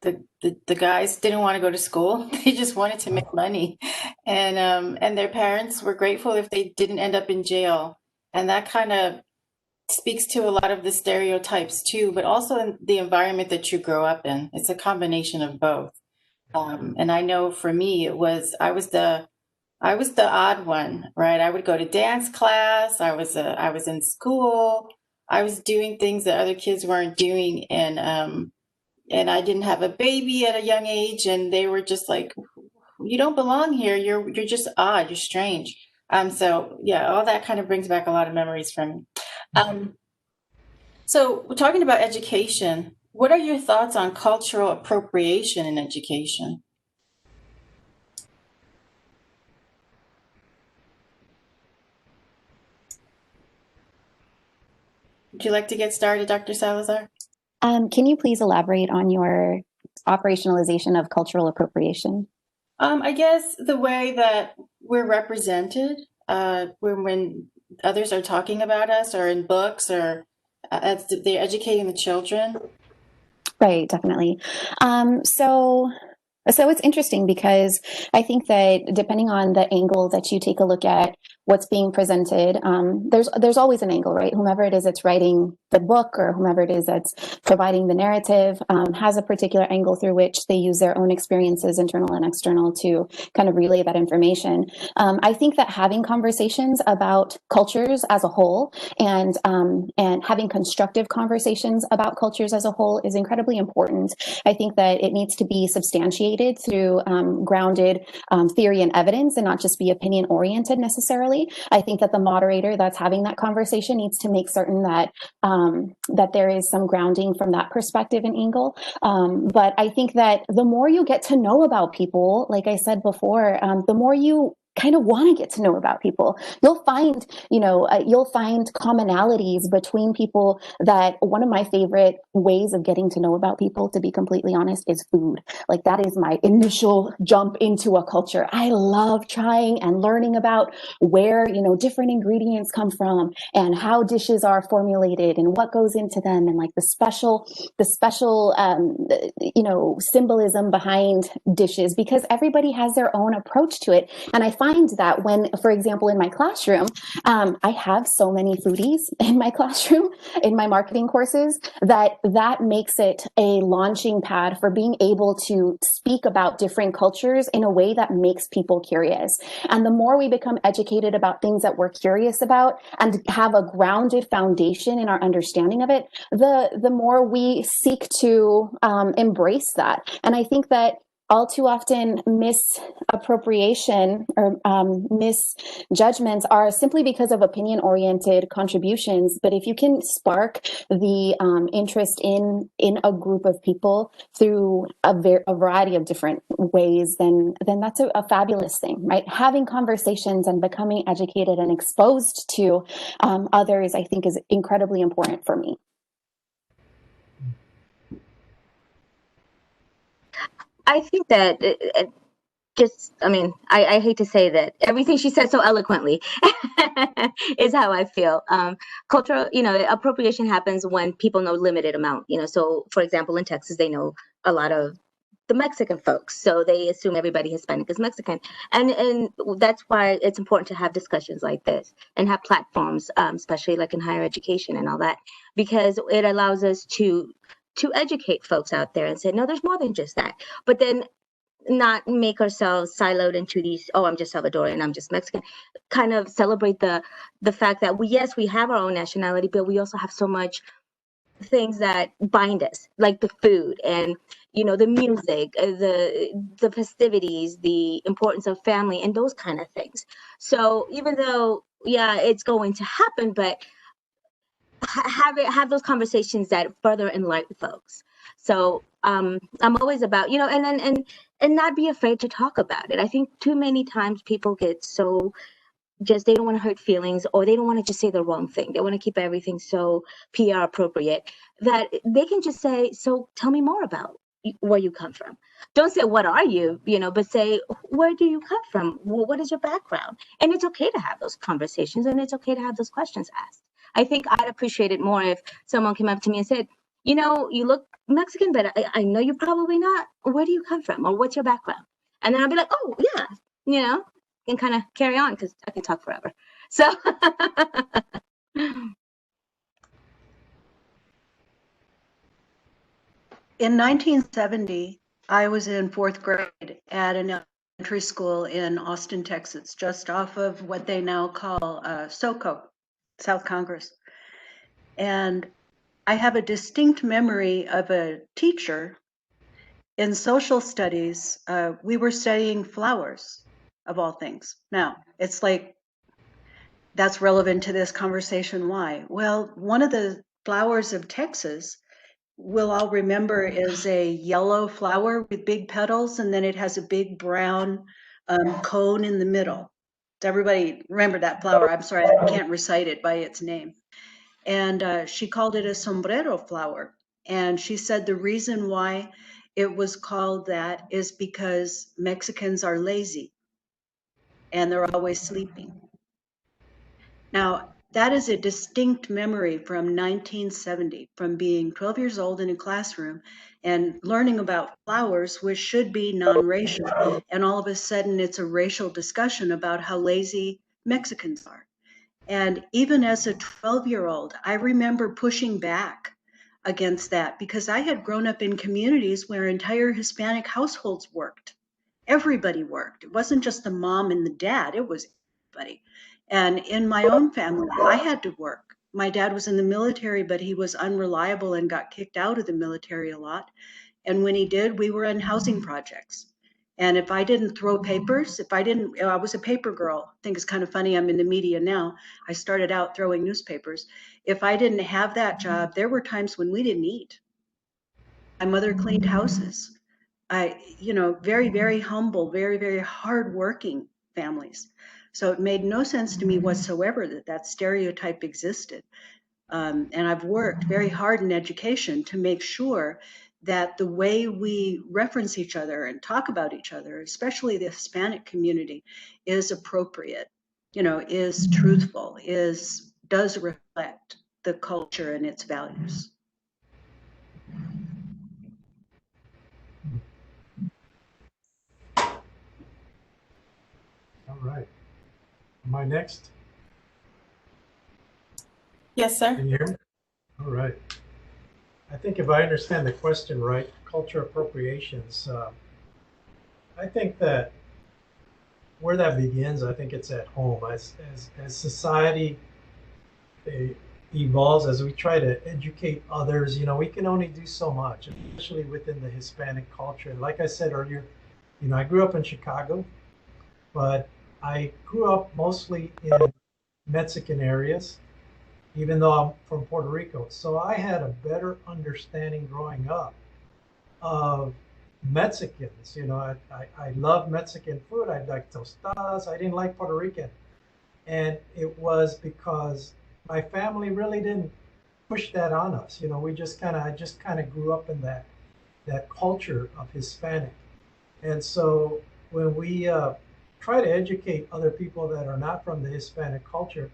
the guys didn't want to go to school. They just wanted to make money. And their parents were grateful if they didn't end up in jail. And that kind of speaks to a lot of the stereotypes too, but also in the environment that you grow up in. It's a combination of both. And I know for me, I was the odd one, right? I would go to dance class. I was in school. I was doing things that other kids weren't doing, and I didn't have a baby at a young age, and they were just like, "You don't belong here. You're just odd. You're strange." So yeah, all that kind of brings back a lot of memories from me. So we're talking about education. What are your thoughts on cultural appropriation in education? Would you like to get started, Dr. Salazar? Can you please elaborate on your operationalization of cultural appropriation? I guess the way that we're represented when others are talking about us, or in books, or as they're educating the children. Right, definitely. So it's interesting, because I think that depending on the angle that you take a look at what's being presented, there's always an angle, right? Whomever it is that's writing the book, or whomever it is that's providing the narrative, has a particular angle through which they use their own experiences, internal and external, to kind of relay that information. I think that having conversations about cultures as a whole, and having constructive conversations about cultures as a whole, is incredibly important. I think that it needs to be substantiated through grounded theory and evidence, and not just be opinion oriented necessarily. I think that the moderator that's having that conversation needs to make certain that that there is some grounding from that perspective and angle. But I think that the more you get to know about people, like I said before, the more you kind of want to get to know about people. You'll find commonalities between people. That one of my favorite ways of getting to know about people, to be completely honest, is food. Like, that is my initial jump into a culture. I love trying and learning about where, different ingredients come from, and how dishes are formulated, and what goes into them, and like the special symbolism behind dishes, because everybody has their own approach to it. And I find that when, for example, in my classroom, I have so many foodies in my classroom, in my marketing courses, that makes it a launching pad for being able to speak about different cultures in a way that makes people curious. And the more we become educated about things that we're curious about and have a grounded foundation in our understanding of it, the more we seek to embrace that. And I think that all too often misappropriation or misjudgments are simply because of opinion-oriented contributions. But if you can spark the interest in a group of people through a variety of different ways, then that's a fabulous thing, right? Having conversations and becoming educated and exposed to others, I think, is incredibly important for me. I think that I hate to say that everything she said so eloquently is how I feel. Cultural, appropriation happens when people know limited amount, so for example, in Texas, they know a lot of the Mexican folks, so they assume everybody Hispanic is Mexican, and that's why it's important to have discussions like this and have platforms, especially like in higher education and all that, because it allows us to educate folks out there and say, no, there's more than just that. But then not make ourselves siloed into these, oh, I'm just Salvadorian, I'm just Mexican. Kind of celebrate the fact that we have our own nationality, but we also have so much things that bind us, like the food and the music, the festivities, the importance of family, and those kind of things. So even though, yeah, it's going to happen, but have those conversations that further enlighten folks. So I'm always about, and not be afraid to talk about it. I think too many times people get so they don't want to hurt feelings, or they don't want to just say the wrong thing. They want to keep everything so PR appropriate that they can just say, so tell me more about where you come from. Don't say, what are you, but say, where do you come from? What is your background? And it's okay to have those conversations, and it's okay to have those questions asked. I think I'd appreciate it more if someone came up to me and said, you look Mexican, but I know you're probably not. Where do you come from? Or what's your background? And then I'll be like, oh, yeah, and kind of carry on, because I can talk forever. So In 1970, I was in 4th grade at an elementary school in Austin, Texas, just off of what they now call SoCo, South Congress. And I have a distinct memory of a teacher in social studies. We were studying flowers, of all things. Now, it's like, that's relevant to this conversation. Why? Well, one of the flowers of Texas, we'll all remember, is a yellow flower with big petals, and then it has a big brown cone in the middle. Does everybody remember that flower? I'm sorry, I can't recite it by its name. And she called it a sombrero flower. And she said the reason why it was called that is because Mexicans are lazy and they're always sleeping. Now, that is a distinct memory from 1970, from being 12 years old in a classroom and learning about flowers, which should be non-racial. And all of a sudden, it's a racial discussion about how lazy Mexicans are. And even as a 12-year-old, I remember pushing back against that, because I had grown up in communities where entire Hispanic households worked. Everybody worked. It wasn't just the mom and the dad, it was everybody. And in my own family, I had to work. My dad was in the military, but he was unreliable and got kicked out of the military a lot. And when he did, we were in housing projects. And if I didn't throw papers, I was a paper girl. I think it's kind of funny, I'm in the media now. I started out throwing newspapers. If I didn't have that job, there were times when we didn't eat. My mother cleaned houses. Very, very humble, very, very hardworking families. So it made no sense to me whatsoever that stereotype existed. And I've worked very hard in education to make sure that the way we reference each other and talk about each other, especially the Hispanic community, is appropriate, is truthful, does reflect the culture and its values. All right. Am I next? Yes, sir. Can you hear me? All right. I think if I understand the question right, culture appropriations, I think that where that begins, I think it's at home. As society evolves, as we try to educate others, we can only do so much, especially within the Hispanic culture. Like I said earlier, I grew up in Chicago, but I grew up mostly in Mexican areas, even though I'm from Puerto Rico. So I had a better understanding growing up of Mexicans. I love Mexican food. I like tostadas. I didn't like Puerto Rican. And it was because my family really didn't push that on us. I just kind of grew up in that culture of Hispanic. And so when we try to educate other people that are not from the Hispanic culture,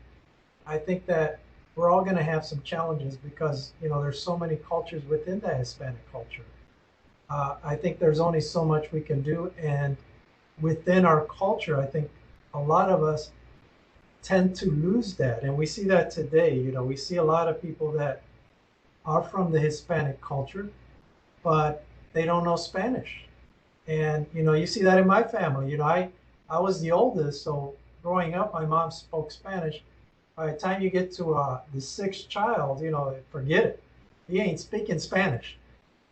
I think that we're all going to have some challenges because, there's so many cultures within the Hispanic culture. I think there's only so much we can do. And within our culture, I think a lot of us tend to lose that. And we see that today. We see a lot of people that are from the Hispanic culture, but they don't know Spanish. And, you see that in my family. I was the oldest. So growing up, my mom spoke Spanish. By the time you get to the sixth child, forget it. He ain't speaking Spanish.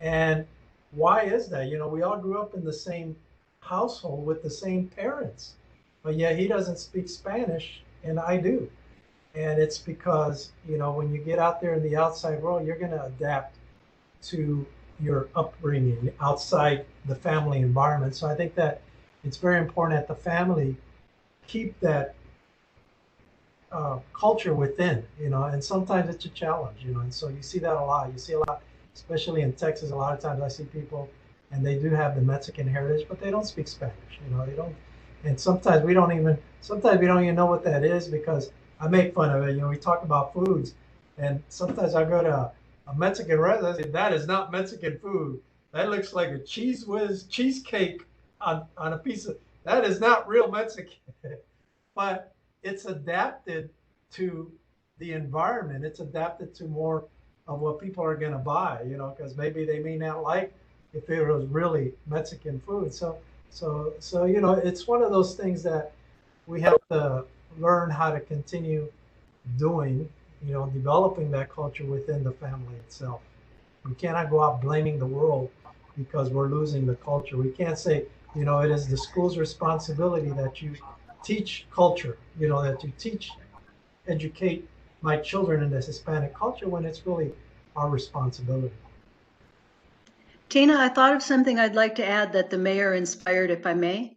And why is that? We all grew up in the same household with the same parents, but yet he doesn't speak Spanish and I do. And it's because, when you get out there in the outside world, you're going to adapt to your upbringing outside the family environment. So I think that it's very important that the family keep that culture within, and sometimes it's a challenge, and so you see that a lot. You see a lot, especially in Texas. A lot of times I see people, and they do have the Mexican heritage, but they don't speak Spanish. They don't, and sometimes we don't even know what that is because I make fun of it. We talk about foods, and sometimes I go to a Mexican restaurant. I say, that is not Mexican food. That looks like a cheese whiz cheesecake on a piece of. That is not real Mexican, but it's adapted to the environment. It's adapted to more of what people are going to buy, because maybe they may not like if it was really Mexican food. So, it's one of those things that we have to learn how to continue doing, developing that culture within the family itself. We cannot go out blaming the world because we're losing the culture. We can't say, it is the school's responsibility that you teach culture, that you educate my children in this Hispanic culture when it's really our responsibility. Tina, I thought of something I'd like to add that the mayor inspired, if I may.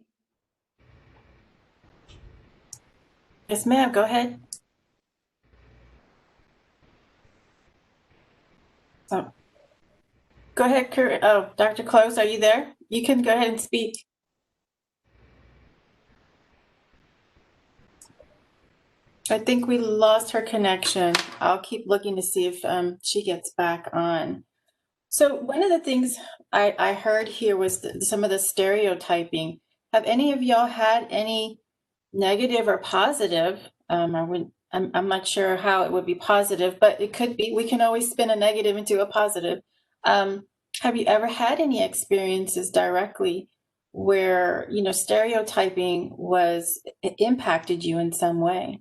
Yes, ma'am. Go ahead. Oh. Go ahead, Dr. Close, are you there? You can go ahead and speak. I think we lost her connection. I'll keep looking to see if she gets back on. So one of the things I heard here was some of the stereotyping. Have any of y'all had any negative or positive? I'm not sure how it would be positive, but it could be. We can always spin a negative into a positive. Have you ever had any experiences directly where, stereotyping impacted you in some way?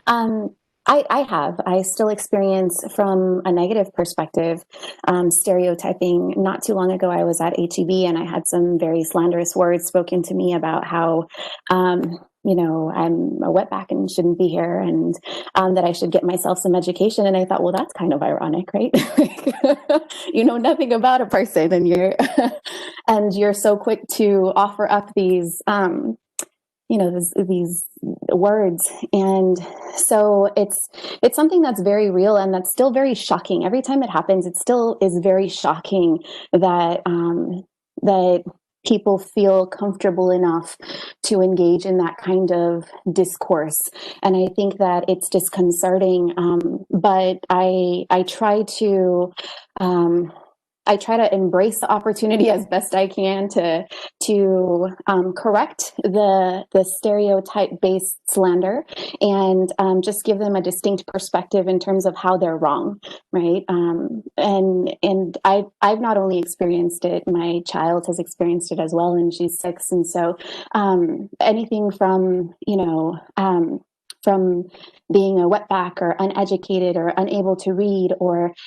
I have. I still experience from a negative perspective stereotyping. Not too long ago, I was at HEB and I had some very slanderous words spoken to me about how, I'm a wetback and shouldn't be here, and that I should get myself some education. And I thought, well, that's kind of ironic, right? You know nothing about a person, and you're so quick to offer up these. These words. And so it's something that's very real and that's still very shocking. Every time it happens, it still is very shocking that, that people feel comfortable enough to engage in that kind of discourse. And I think that it's disconcerting. But I try to, I try to embrace the opportunity as best I can to correct the stereotype based slander and just give them a distinct perspective in terms of how they're wrong, right? And I've not only experienced it, my child has experienced it as well, and she's 6, and so anything from from being a wetback or uneducated or unable to read,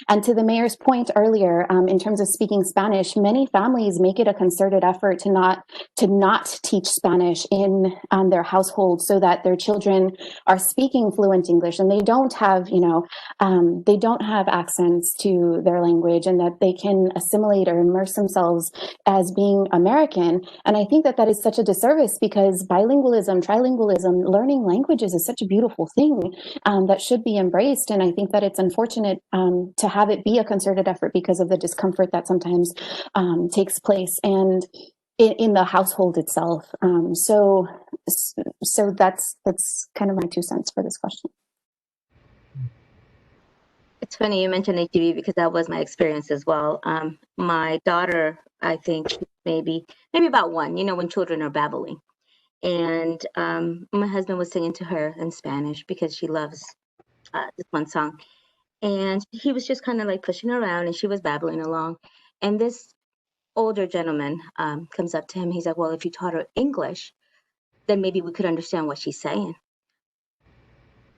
and to the mayor's point earlier, in terms of speaking Spanish, many families make it a concerted effort to not teach Spanish in their household so that their children are speaking fluent English and they don't have accents to their language, and that they can assimilate or immerse themselves as being American. And I think that that is such a disservice, because bilingualism, trilingualism, learning languages is such a beautiful thing that should be embraced. And I think that it's unfortunate to have it be a concerted effort because of the discomfort that sometimes takes place and in the household itself. So that's kind of my 2 cents for this question. It's funny you mentioned HGV because that was my experience as well. My daughter, I think maybe about 1, when children are babbling. And my husband was singing to her in Spanish because she loves this one song. And he was just kind of like pushing her around and she was babbling along. And this older gentleman comes up to him. He's like, well, if you taught her English, then maybe we could understand what she's saying.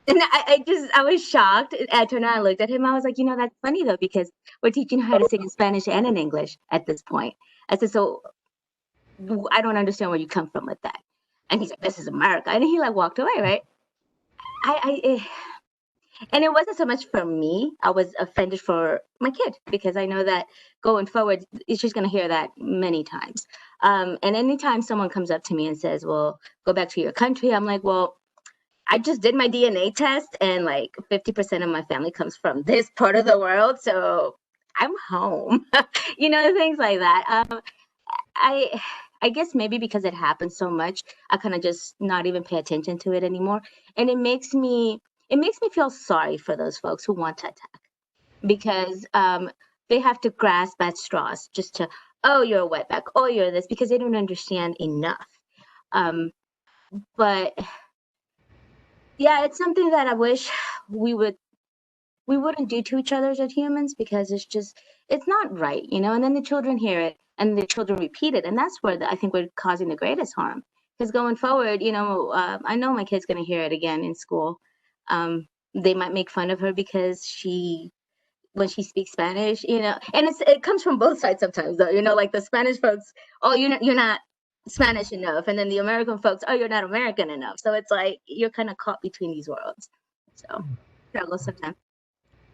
And I was shocked. I turned around and looked at him. I was like, that's funny though, because we're teaching her how to sing in Spanish and in English at this point. I said, so I don't understand where you come from with that. And he's like, this is America. And he walked away, right? And it wasn't so much for me. I was offended for my kid because I know that going forward, she's going to hear that many times. And anytime someone comes up to me and says, well, go back to your country, I'm like, well, I just did my DNA test and 50% of my family comes from this part of the world. So I'm home, things like that. I guess maybe because it happens so much, I kind of just not even pay attention to it anymore. And it makes me feel sorry for those folks who want to attack, because they have to grasp at straws just to, oh, you're a wetback, oh, you're this, because they don't understand enough. But yeah, it's something that I wish we wouldn't do to each other as humans, because it's not right, and then the children hear it and the children repeat it. And that's where I think we're causing the greatest harm. Because going forward, I know my kid's going to hear it again in school. They might make fun of her because when she speaks Spanish, and it comes from both sides sometimes though, like the Spanish folks, oh, you're not Spanish enough. And then the American folks, oh, you're not American enough. So it's like, you're kind of caught between these worlds. So struggle sometimes.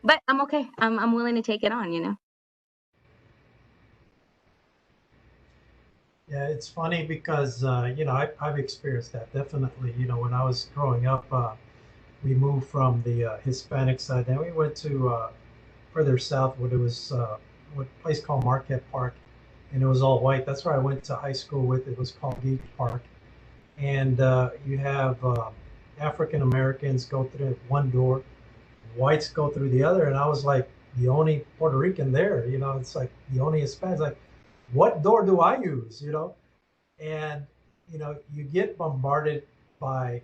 But I'm okay. I'm willing to take it on, Yeah, it's funny because, I've experienced that definitely. When I was growing up, we moved from the Hispanic side. Then we went to further south, where there was a place called Marquette Park, and it was all white. That's where I went to high school with. It was called Gage Park. And you have African Americans go through one door, whites go through the other, and I was like the only Puerto Rican there. It's like the only Hispanic. Like, what door do I use? And you get bombarded by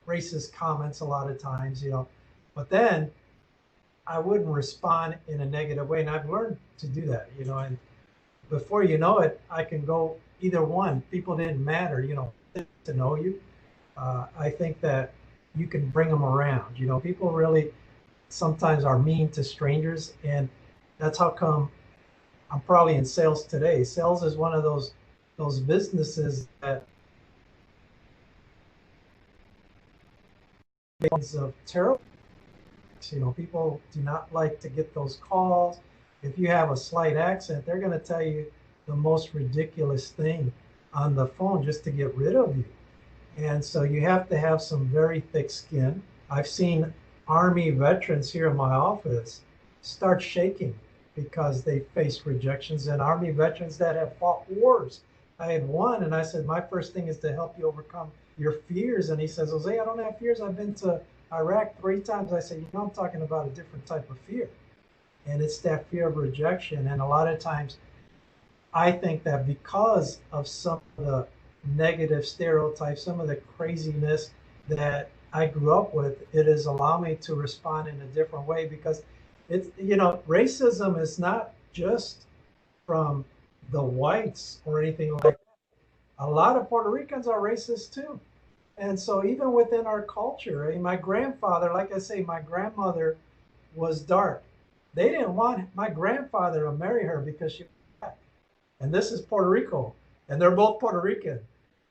racist comments a lot of times. But then I wouldn't respond in a negative way, and I've learned to do that. And before you know it, I can go either one. People didn't matter. To know you. I think that you can bring them around. People really sometimes are mean to strangers, and that's how come I'm probably in sales today. Sales is one of those businesses that of terrible. People do not like to get those calls. If you have a slight accent, they're going to tell you the most ridiculous thing on the phone just to get rid of you. And so you have to have some very thick skin. I've seen Army veterans here in my office start shaking because they faced rejections, and Army veterans that have fought wars. I had one, and I said, my first thing is to help you overcome your fears. And he says, Jose, I don't have fears. I've been to Iraq 3 times. I said, I'm talking about a different type of fear. And it's that fear of rejection. And a lot of times I think that because of some of the negative stereotypes, some of the craziness that I grew up with, it has allowed me to respond in a different way because it's, racism is not just from the whites or anything like that. A lot of Puerto Ricans are racist too. And so even within our culture, my grandfather, like I say, my grandmother was dark. They didn't want my grandfather to marry her because she was black. And this is Puerto Rico, and they're both Puerto Rican.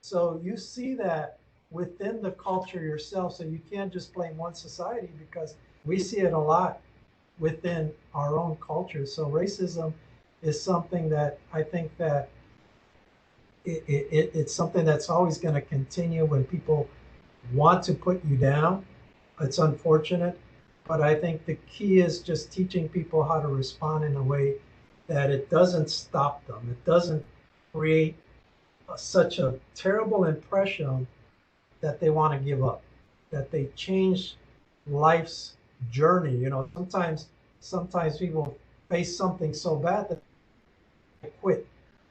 So you see that within the culture yourself. So you can't just blame one society because we see it a lot within our own culture. So racism is something that I think that it's something that's always going to continue when people want to put you down. It's unfortunate, but I think the key is just teaching people how to respond in a way that it doesn't stop them. It doesn't create such a terrible impression that they want to give up, that they change life's journey. Sometimes people face something so bad that they quit.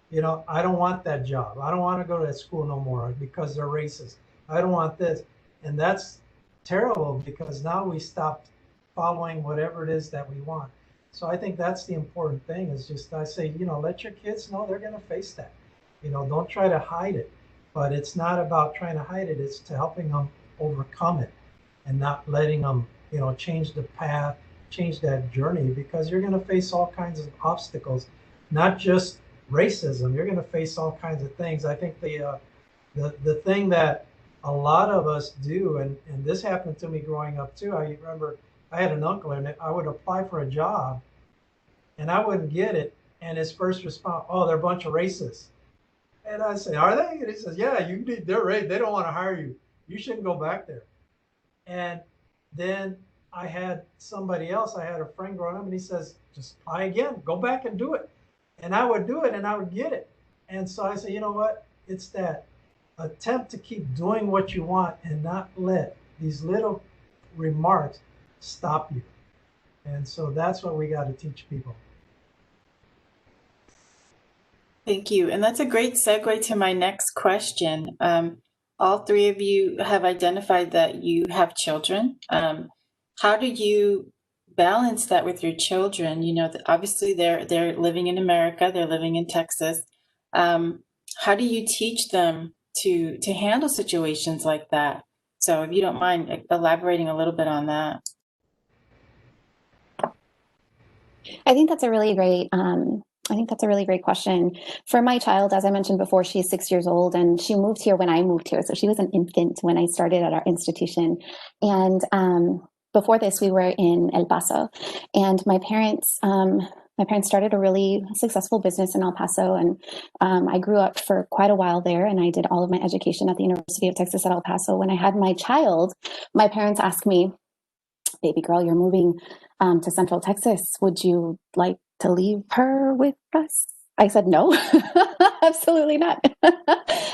I don't want that job. I don't want to go to that school no more because they're racist. I don't want this. And that's terrible because now we stopped following whatever it is that we want. So I think that's the important thing is just, I say, let your kids know they're going to face that. Don't try to hide it. But it's not about trying to hide it. It's to helping them overcome it and not letting them, change the path, change that journey, because you're going to face all kinds of obstacles, not just racism. You're going to face all kinds of things. I think the thing that a lot of us do, and this happened to me growing up too. I remember I had an uncle, and I would apply for a job, and I wouldn't get it. And his first response, "Oh, they're a bunch of racists." And I say, "Are they?" And he says, "Yeah, they're right. They don't want to hire you. You shouldn't go back there." And then I had somebody else. I had a friend growing up, and he says, "Just apply again. Go back and do it." And I would do it, and I would get it. And so I say, you know what? It's that attempt to keep doing what you want and not let these little remarks stop you. And so that's what we got to teach people. Thank you. And that's a great segue to my next question. All three of you have identified that you have children. How do you balance that with your children? Obviously they're living in America, they're living in Texas. How do you teach them to handle situations like that? So if you don't mind elaborating a little bit on that. I think that's a really great question. For my child, as I mentioned before, she's 6 years old, and she moved here when I moved here. So she was an infant when I started at our institution. And before this, we were in El Paso, and my parents started a really successful business in El Paso, and I grew up for quite a while there, and I did all of my education at the University of Texas at El Paso. When I had my child, my parents asked me, "Baby girl, you're moving to Central Texas. Would you like to leave her with us?" I said, "No, absolutely not."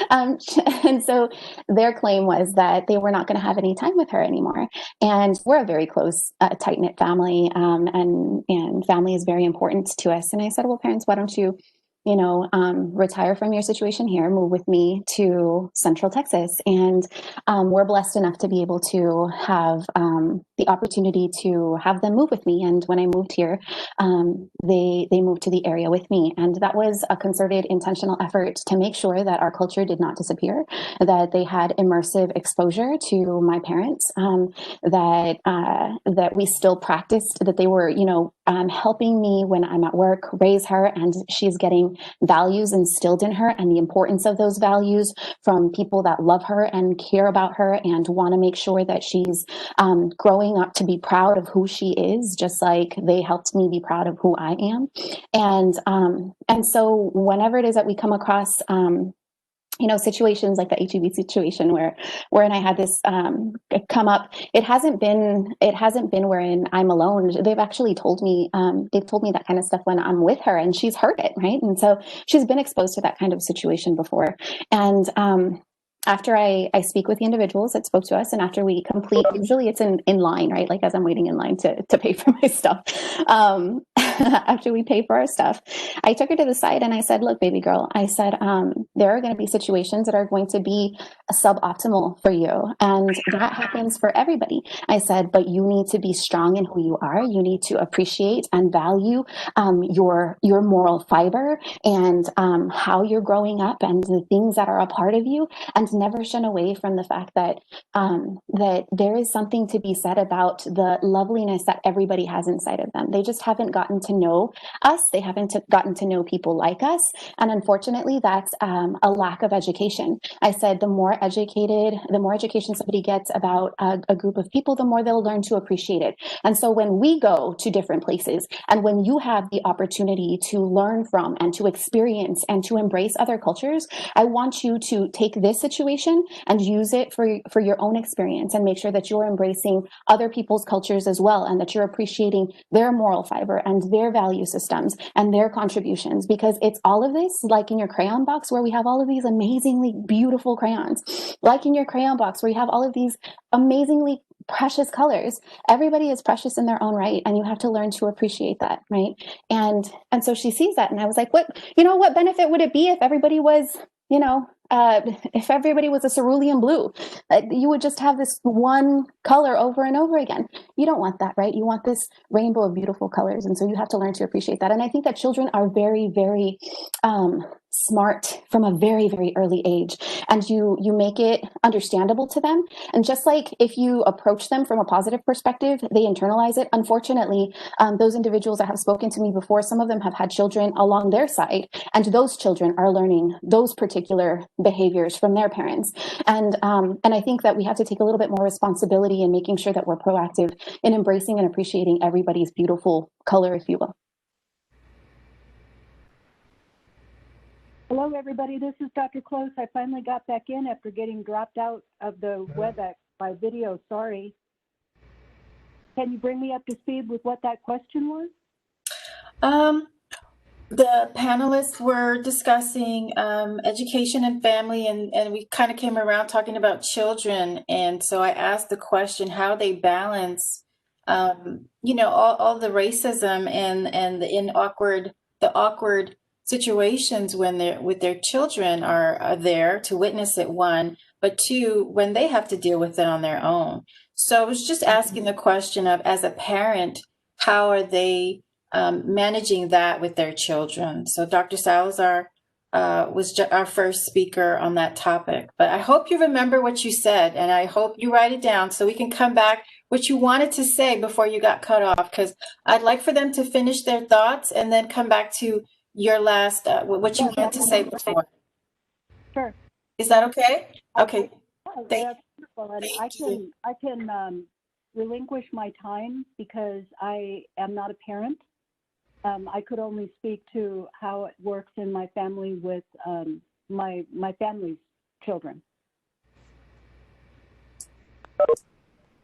And so their claim was that they were not going to have any time with her anymore. And we're a very close, tight-knit family, and family is very important to us. And I said, "Well, parents, why don't you retire from your situation here, move with me to Central Texas." And we're blessed enough to be able to have the opportunity to have them move with me. And when I moved here, they moved to the area with me. And that was a concerted, intentional effort to make sure that our culture did not disappear, that they had immersive exposure to my parents, that we still practiced, that they were, helping me when I'm at work, raise her, and she's getting values instilled in her, and the importance of those values from people that love her and care about her and want to make sure that she's growing up to be proud of who she is, just like they helped me be proud of who I am. And so whenever it is that we come across situations like the HEB situation where I had this come up, it hasn't been wherein I'm alone. They've actually told me that kind of stuff when I'm with her, and she's heard it, right? And so she's been exposed to that kind of situation before. And after I speak with the individuals that spoke to us, and after we complete, usually it's in line, right? Like as I'm waiting in line to pay for my stuff. after we pay for our stuff, I took her to the side and I said, look, baby girl, I said, there are going to be situations that are going to be suboptimal for you. And that happens for everybody. I said, but you need to be strong in who you are. You need to appreciate and value your moral fiber and how you're growing up and the things that are a part of you, and never shun away from the fact that that there is something to be said about the loveliness that everybody has inside of them. They just haven't gotten to know us. They haven't gotten to know people like us. And unfortunately, that's a lack of education. I said, the more education somebody gets about a group of people, the more they'll learn to appreciate it. And so when we go to different places, and when you have the opportunity to learn from and to experience and to embrace other cultures, I want you to take this situation and use it for your own experience, and make sure that you're embracing other people's cultures as well, and that you're appreciating their moral fiber and their value systems and their contributions, because it's all of this, like in your crayon box where we have all of these amazingly beautiful crayons, like in your crayon box where you have all of these amazingly precious colors. Everybody is precious in their own right, and you have to learn to appreciate that, right? And so she sees that, and I was like, what benefit would it be if everybody was, if everybody was a cerulean blue? You would just have this one color over and over again. You don't want that, right? You want this rainbow of beautiful colors, and so you have to learn to appreciate that. And I think that children are very, very smart from a very, very early age, and you make it understandable to them. And just like if you approach them from a positive perspective, they internalize it. Unfortunately, those individuals that have spoken to me before, some of them have had children along their side, and those children are learning those particular behaviors from their parents. And I think that we have to take a little bit more responsibility in making sure that we're proactive in embracing and appreciating everybody's beautiful color, if you will. Hello, everybody. This is Dr. Close. I finally got back in after getting dropped out of the WebEx by video. Sorry. Can you bring me up to speed with what that question was? The panelists were discussing education and family, and we kind of came around talking about children. And so I asked the question how they balance, all the racism and the awkward situations when they're with their children are there to witness it, one, but two, when they have to deal with it on their own. So I was just asking the question of, as a parent, how are they managing that with their children? So Dr. Salazar was our first speaker on that topic. But I hope you remember what you said, and I hope you write it down so we can come back what you wanted to say before you got cut off, because I'd like for them to finish their thoughts and then come back to your last, what you had to say before. Sure. Is that okay? Okay. That's wonderful. And I can relinquish my time because I am not a parent. I could only speak to how it works in my family with my family's children.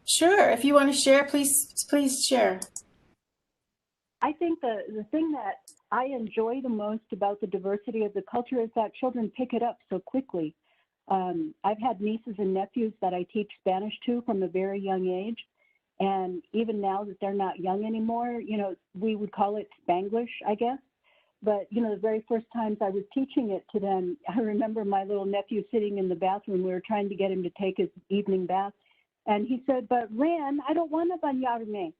Sure. If you want to share, please share. I think the thing that I enjoy the most about the diversity of the culture is that children pick it up so quickly. I've had nieces and nephews that I teach Spanish to from a very young age. And even now that they're not young anymore, we would call it Spanglish, I guess. But, the very first times I was teaching it to them, I remember my little nephew sitting in the bathroom. We were trying to get him to take his evening bath. And he said, but Ran, I don't want to bañarme.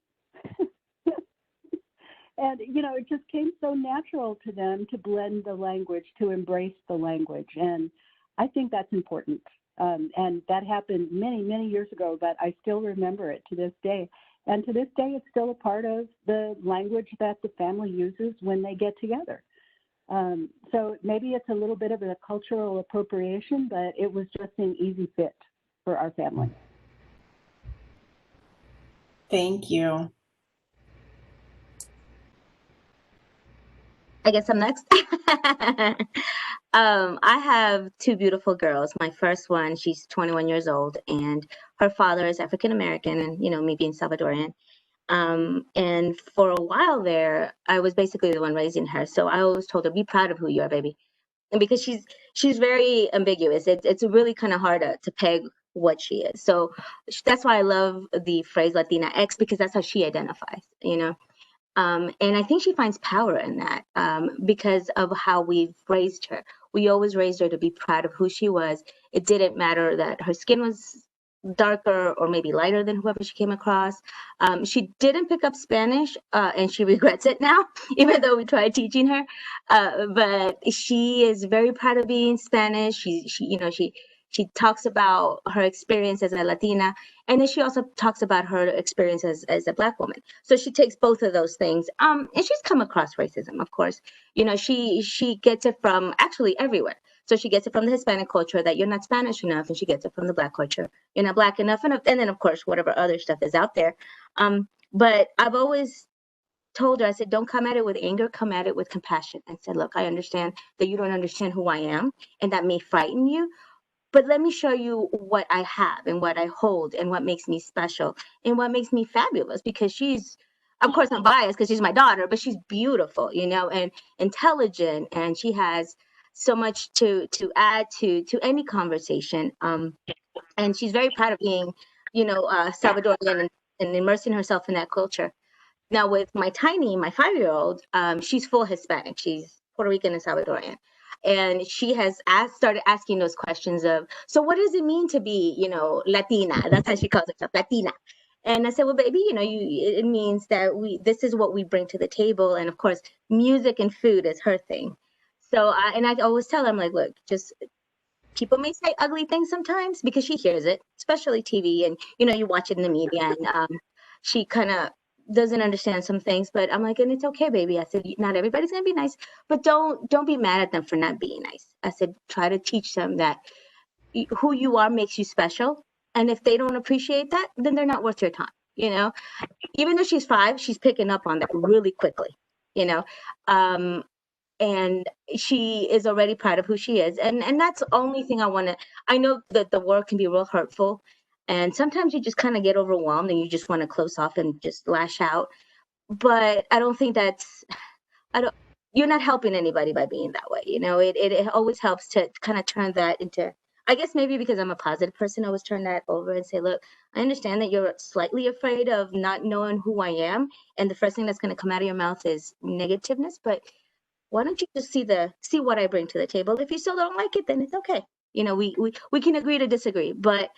And, it just came so natural to them to blend the language, to embrace the language. And I think that's important. And that happened many, many years ago, but I still remember it to this day. And to this day, it's still a part of the language that the family uses when they get together. So maybe it's a little bit of a cultural appropriation, but it was just an easy fit for our family. Thank you. I guess I'm next. I have two beautiful girls. My first one, she's 21 years old, and her father is African American, and me being Salvadorian. And for a while there, I was basically the one raising her. So I always told her, "Be proud of who you are, baby," and because she's very ambiguous. It's really kind of hard to peg what she is. So that's why I love the phrase Latinx, because that's how she identifies. And I think she finds power in that because of how we've raised her. We always raised her to be proud of who she was. It didn't matter that her skin was darker or maybe lighter than whoever she came across. She didn't pick up Spanish, and she regrets it now, even though we tried teaching her. But she is very proud of being Spanish. She talks about her experience as a Latina, and then she also talks about her experience as a Black woman. So she takes both of those things. And she's come across racism, of course. She gets it from actually everywhere. So she gets it from the Hispanic culture that you're not Spanish enough, and she gets it from the Black culture, you're not Black enough, and then of course whatever other stuff is out there. But I've always told her, I said, don't come at it with anger, come at it with compassion. And said, look, I understand that you don't understand who I am, and that may frighten you, but let me show you what I have and what I hold and what makes me special and what makes me fabulous, because she's, of course, I'm biased because she's my daughter, but she's beautiful, and intelligent, and she has so much to add to any conversation. And she's very proud of being, Salvadorian, and immersing herself in that culture. Now with my 5-year-old, she's full Hispanic. She's Puerto Rican and Salvadorian. And she has started asking those questions of, so what does it mean to be, Latina? That's how she calls herself, Latina. And I said, well, baby, it means that this is what we bring to the table. And of course, music and food is her thing. So, I always tell her, I'm like, look, just people may say ugly things sometimes because she hears it, especially TV, and you watch it in the media, and she kind of doesn't understand some things. But I'm like, and it's okay, baby. I said, not everybody's gonna be nice, but don't be mad at them for not being nice. I said, try to teach them that who you are makes you special, and if they don't appreciate that, then they're not worth your time. Even though she's 5, she's picking up on that really quickly. Um, and she is already proud of who she is, and that's the only thing I know that the work can be real hurtful, and sometimes you just kind of get overwhelmed and you just want to close off and just lash out, but I don't think I don't you're not helping anybody by being that way. It always helps to kind of turn that into, I guess maybe because I'm a positive person, I always turn that over and say, look, I understand that you're slightly afraid of not knowing who I am, and the first thing that's going to come out of your mouth is negativeness, but why don't you just see what I bring to the table? If you still don't like it, then it's okay. We can agree to disagree, but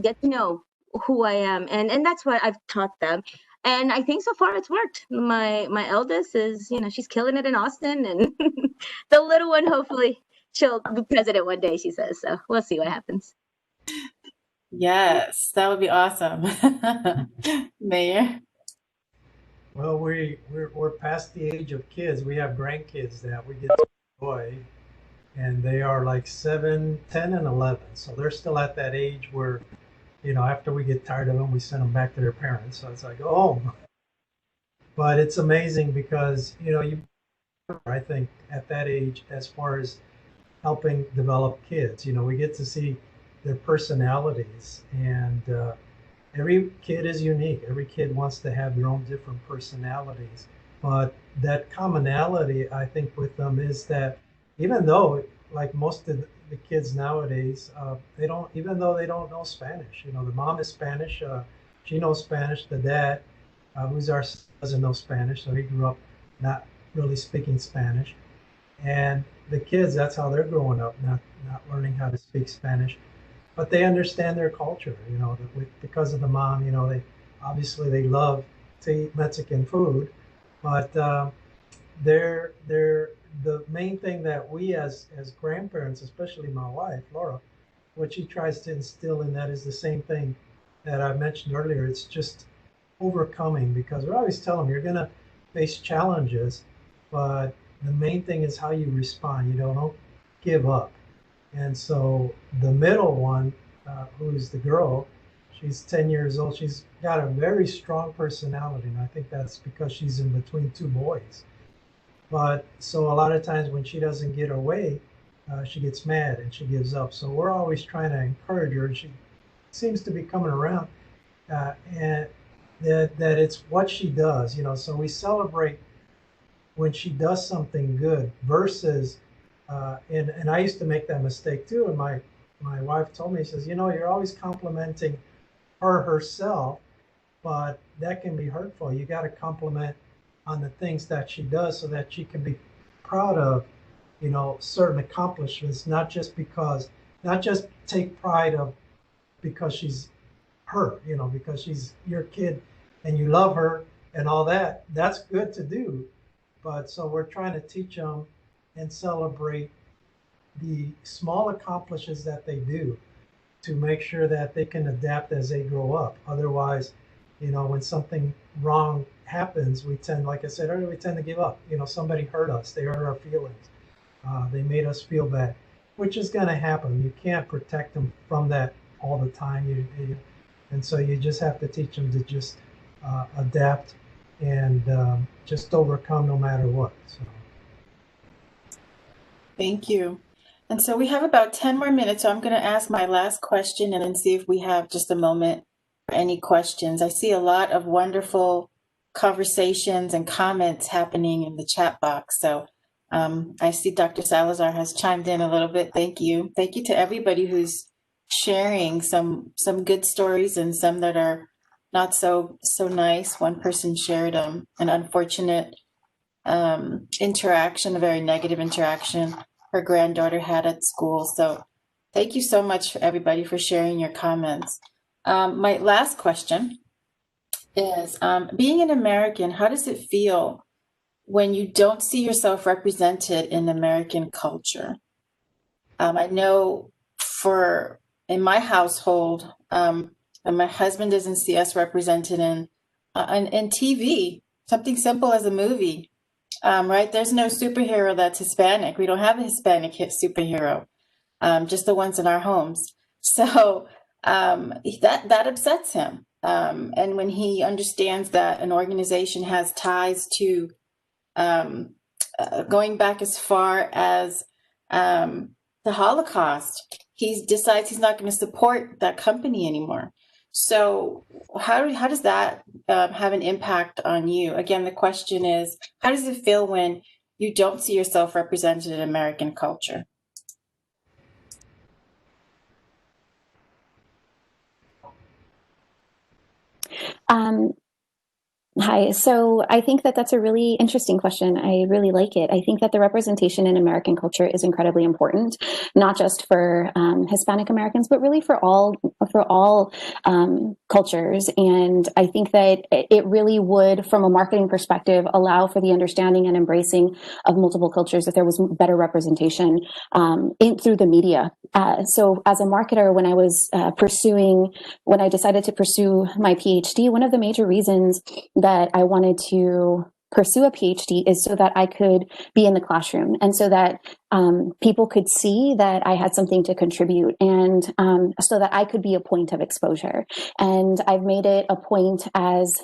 get to know who I am, and that's what I've taught them. And I think so far it's worked. My eldest is, she's killing it in Austin, and the little one, hopefully she'll be president one day, she says. So we'll see what happens. Yes, that would be awesome. Mayor? Well, we're past the age of kids. We have grandkids that we get to enjoy, and they are like 7, 10, and 11. So they're still at that age where, after we get tired of them, we send them back to their parents. So it's like, oh, but it's amazing because, I think at that age, as far as helping develop kids, we get to see their personalities, and every kid is unique. Every kid wants to have their own different personalities. But that commonality, I think, with them is that even though, like most of the kids nowadays, even though they don't know Spanish, the mom is Spanish, she knows Spanish. The dad, who's our doesn't know Spanish, so he grew up not really speaking Spanish. And the kids, that's how they're growing up, not learning how to speak Spanish. But they understand their culture, because of the mom. They love to eat Mexican food, but they're the main thing that we as grandparents, especially my wife Laura, what she tries to instill in that is the same thing that I mentioned earlier. It's just overcoming, because we always tell them you're going to face challenges, but the main thing is how you respond. Don't give up. And so the middle one, who's the girl, she's 10 years old. She's got a very strong personality, and I think that's because she's in between 2 boys. But so a lot of times when she doesn't get her way, she gets mad and she gives up. So we're always trying to encourage her, and she seems to be coming around, and that it's what she does. So we celebrate when she does something good versus and I used to make that mistake too. And my wife told me, she says, you're always complimenting herself, but that can be hurtful. You got to compliment on the things that she does so that she can be proud of, certain accomplishments, not just take pride of because she's her, because she's your kid and you love her and all that. That's good to do. But so we're trying to teach them and celebrate the small accomplishments that they do to make sure that they can adapt as they grow up. Otherwise, when something wrong happens, we tend, like I said earlier, we tend to give up. Somebody hurt us, they hurt our feelings, they made us feel bad, which is going to happen. You can't protect them from that all the time. And so you just have to teach them to just adapt and just overcome no matter what. So. Thank you. And so we have about 10 more minutes, so I'm going to ask my last question and then see if we have just a moment for any questions. I see a lot of wonderful conversations and comments happening in the chat box. So I see Dr. Salazar has chimed in a little bit. Thank you. Thank you to everybody who's sharing some good stories and some that are not so nice. One person shared an unfortunate interaction, a very negative interaction her granddaughter had at school. So thank you so much for everybody for sharing your comments. My last question is, being an American, how does it feel when you don't see yourself represented in American culture? I know in my household, and my husband doesn't see us represented in TV, something simple as a movie. Right? There's no superhero that's Hispanic. We don't have a Hispanic superhero, just the ones in our homes. So that upsets him. And when he understands that an organization has ties to going back as far as the Holocaust, he decides he's not going to support that company anymore. So how does that have an impact on you? Again, the question is, how does it feel when you don't see yourself represented in American culture? Hi. So I think that that's a really interesting question. I really like it. I think that the representation in American culture is incredibly important, not just for Hispanic Americans, but really for all cultures. And I think that it really would, from a marketing perspective, allow for the understanding and embracing of multiple cultures if there was better representation through the media. So as a marketer, when I decided to pursue my PhD, one of the major reasons that I wanted to pursue a PhD is so that I could be in the classroom and so that people could see that I had something to contribute, and so that I could be a point of exposure. And I've made it a point as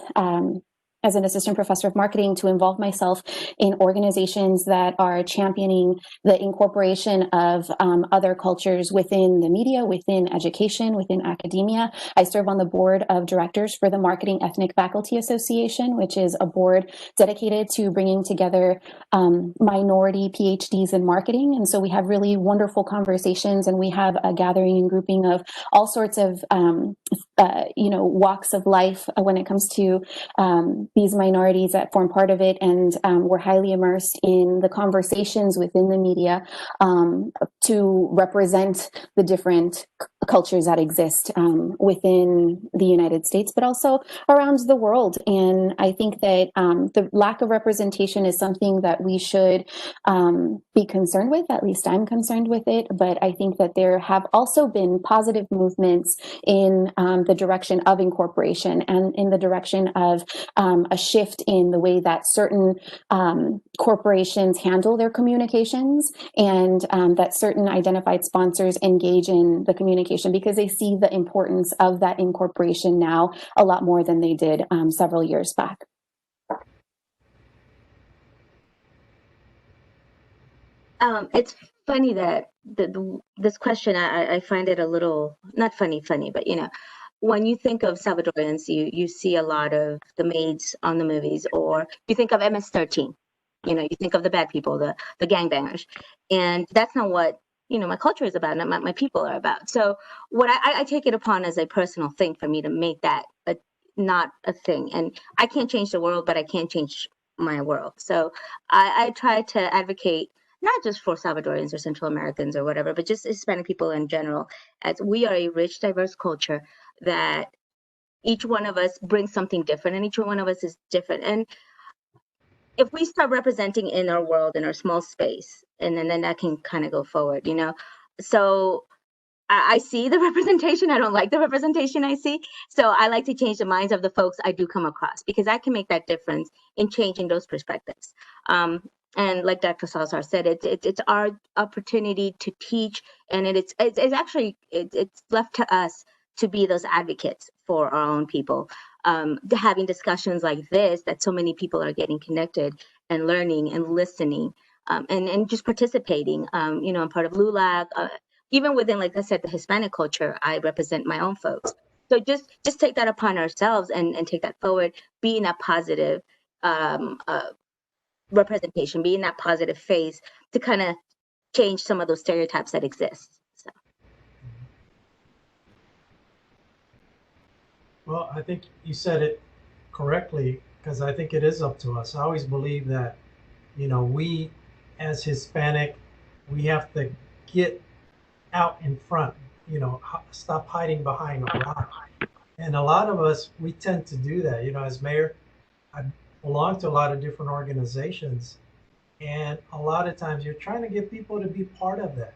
an assistant professor of marketing to involve myself in organizations that are championing the incorporation of other cultures within the media, within education, within academia. I serve on the board of directors for the Marketing Ethnic Faculty Association, which is a board dedicated to bringing together minority PhDs in marketing. And so we have really wonderful conversations, and we have a gathering and grouping of all sorts of walks of life when it comes to these minorities that form part of it. And we're highly immersed in the conversations within the media to represent the different cultures that exist within the United States, but also around the world. And I think that the lack of representation is something that we should be concerned with. At least I'm concerned with it. But I think that there have also been positive movements in the direction of incorporation and in the direction of a shift in the way that certain corporations handle their communications, and that certain identified sponsors engage in the communication because they see the importance of that incorporation now a lot more than they did several years back. It's funny that this question, I find it a little, not funny, but when you think of Salvadorians, you see a lot of the maids on the movies, or you think of MS-13. You think of the bad people, the gangbangers, and that's not what my culture is about, and my people are about. So what I take it upon as a personal thing for me to make that not a thing. And I can't change the world, but I can change my world. So I try to advocate not just for Salvadorians or Central Americans or whatever, but just Hispanic people in general, as we are a rich, diverse culture that each one of us brings something different and each one of us is different. And if we start representing in our world, in our small space, and then that can kind of go forward, you know? So I see the representation. I don't like the representation I see. So I like to change the minds of the folks I do come across because I can make that difference in changing those perspectives. And like Dr. Salazar said, it's our opportunity to teach, and it's actually it's left to us to be those advocates for our own people. Having discussions like this, that so many people are getting connected and learning and listening, and just participating. You know, I'm part of LULAC. Even within, like I said, the Hispanic culture, I represent my own folks. So just take that upon ourselves and take that forward, being that positive representation, being that positive face to kind of change some of those stereotypes that exist. So. Well, I think you said it correctly because I think it is up to us. I always believe that, you know, we as Hispanic, we have to get out in front, you know, stop hiding behind a rock. And a lot of us, we tend to do that. You know, as mayor, I belong to a lot of different organizations, and a lot of times you're trying to get people to be part of that.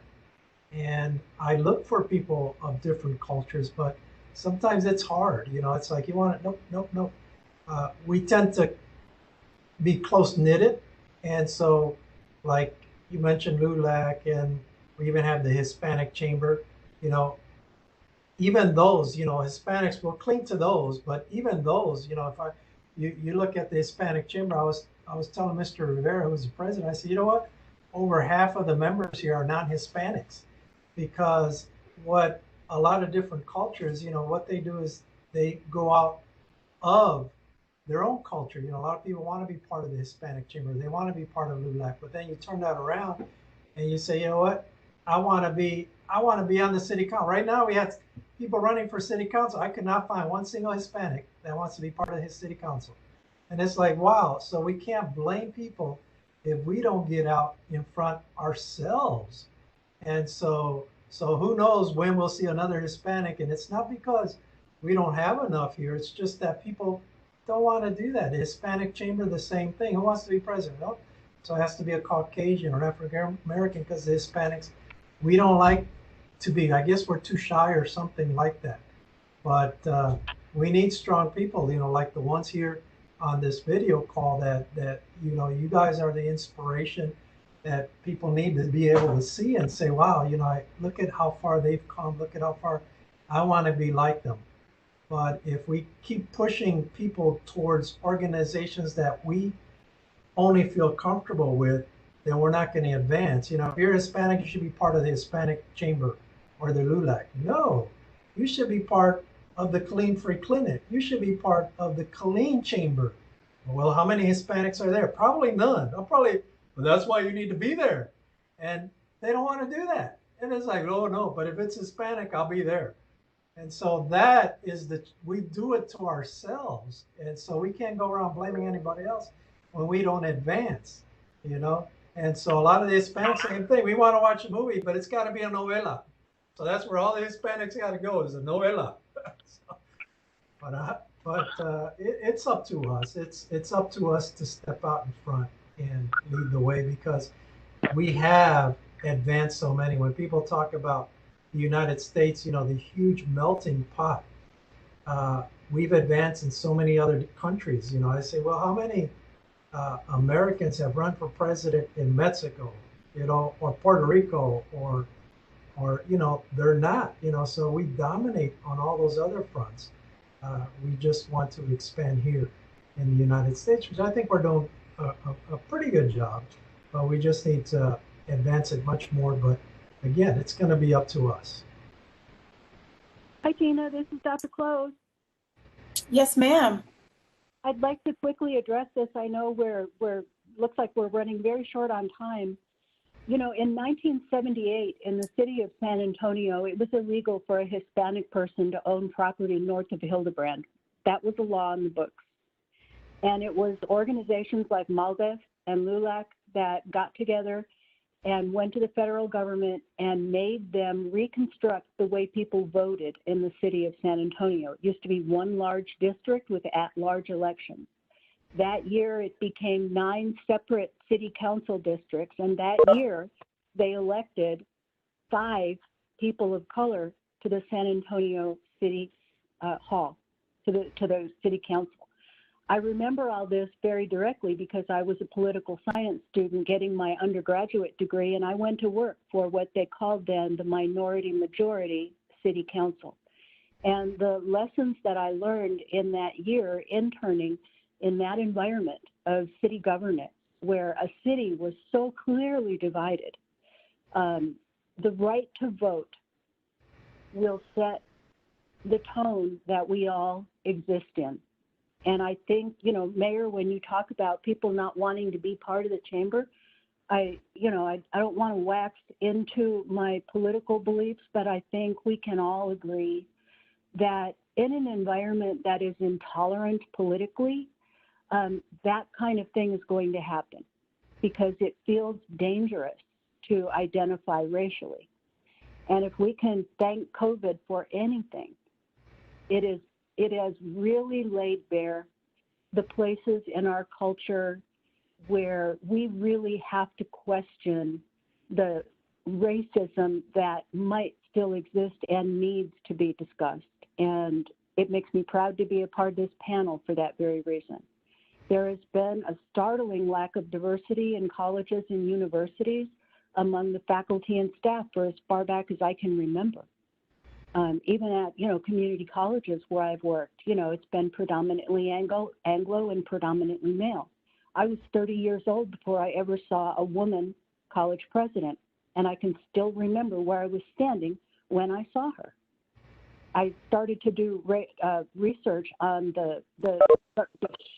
And I look for people of different cultures, but sometimes it's hard. You know, it's like you want to, nope, nope, nope. We tend to be close knitted. And so, like you mentioned LULAC, and we even have the Hispanic Chamber, you know, even those, you know, Hispanics will cling to those, but even those, you know, if you look at the Hispanic Chamber, I was telling Mr. Rivera, who's the president, I said, you know what? Over half of the members here are non-Hispanics, because what a lot of different cultures, you know, what they do is they go out of their own culture. You know, a lot of people want to be part of the Hispanic Chamber. They want to be part of LULAC, but then you turn that around and you say, you know what? I want to be on the city council. Right now we have people running for city council. I could not find one single Hispanic that wants to be part of his city council. And it's like, wow. So we can't blame people if we don't get out in front ourselves. And so who knows when we'll see another Hispanic. And it's not because we don't have enough here. It's just that people don't want to do that. The Hispanic Chamber, the same thing. Who wants to be president? No. So it has to be a Caucasian or African American, because the Hispanics, we don't like to be, I guess we're too shy or something like that. But we need strong people, you know, like the ones here on this video call that you know, you guys are the inspiration that people need to be able to see and say, wow, you know, look at how far they've come. Look at how far I want to be like them. But if we keep pushing people towards organizations that we only feel comfortable with, then we're not going to advance. You know, if you're Hispanic, you should be part of the Hispanic Chamber or the LULAC. No, you should be part of the Clean Free Clinic. You should be part of the Clean Chamber. Well, how many Hispanics are there? Probably none. Well, that's why you need to be there. And they don't want to do that. And it's like, oh no, but if it's Hispanic, I'll be there. And so that is we do it to ourselves. And so we can't go around blaming anybody else when we don't advance, you know? And so a lot of the Hispanics, same thing. We want to watch a movie, but it's got to be a novela. So that's where all the Hispanics got to go, is a novela. It's up to us. It's up to us to step out in front and lead the way, because we have advanced so many. When people talk about the United States, you know, the huge melting pot, we've advanced in so many other countries. You know, I say, well, how many Americans have run for president in Mexico, you know, or Puerto Rico, or you know, they're not, you know, so we dominate on all those other fronts. We just want to expand here in the United States, which I think we're doing a pretty good job, but we just need to advance it much more. But again, it's going to be up to us. Hi, Tina. This is Dr. Close. Yes, ma'am. I'd like to quickly address this. I know looks like we're running very short on time. You know, in 1978, in the city of San Antonio, it was illegal for a Hispanic person to own property north of Hildebrand. That was a law in the books. And it was organizations like MALDEF and LULAC that got together and went to the federal government and made them reconstruct the way people voted in the city of San Antonio. It used to be one large district with at-large elections. That year, it became 9 separate city council districts, and that year, they elected 5 people of color to the San Antonio City Hall, to the city council. I remember all this very directly because I was a political science student getting my undergraduate degree, and I went to work for what they called then the minority majority city council. And the lessons that I learned in that year interning in that environment of city governance, where a city was so clearly divided, the right to vote will set the tone that we all exist in. And I think, you know, Mayor, when you talk about people not wanting to be part of the chamber, I don't want to wax into my political beliefs, but I think we can all agree that in an environment that is intolerant politically, that kind of thing is going to happen because it feels dangerous to identify racially. And if we can thank COVID for anything, it has really laid bare the places in our culture where we really have to question the racism that might still exist and needs to be discussed. And it makes me proud to be a part of this panel for that very reason. There has been a startling lack of diversity in colleges and universities among the faculty and staff for as far back as I can remember. Even at, community colleges where I've worked, it's been predominantly Anglo and predominantly male. I was 30 years old before I ever saw a woman college president, and I can still remember where I was standing when I saw her. I started to do research on the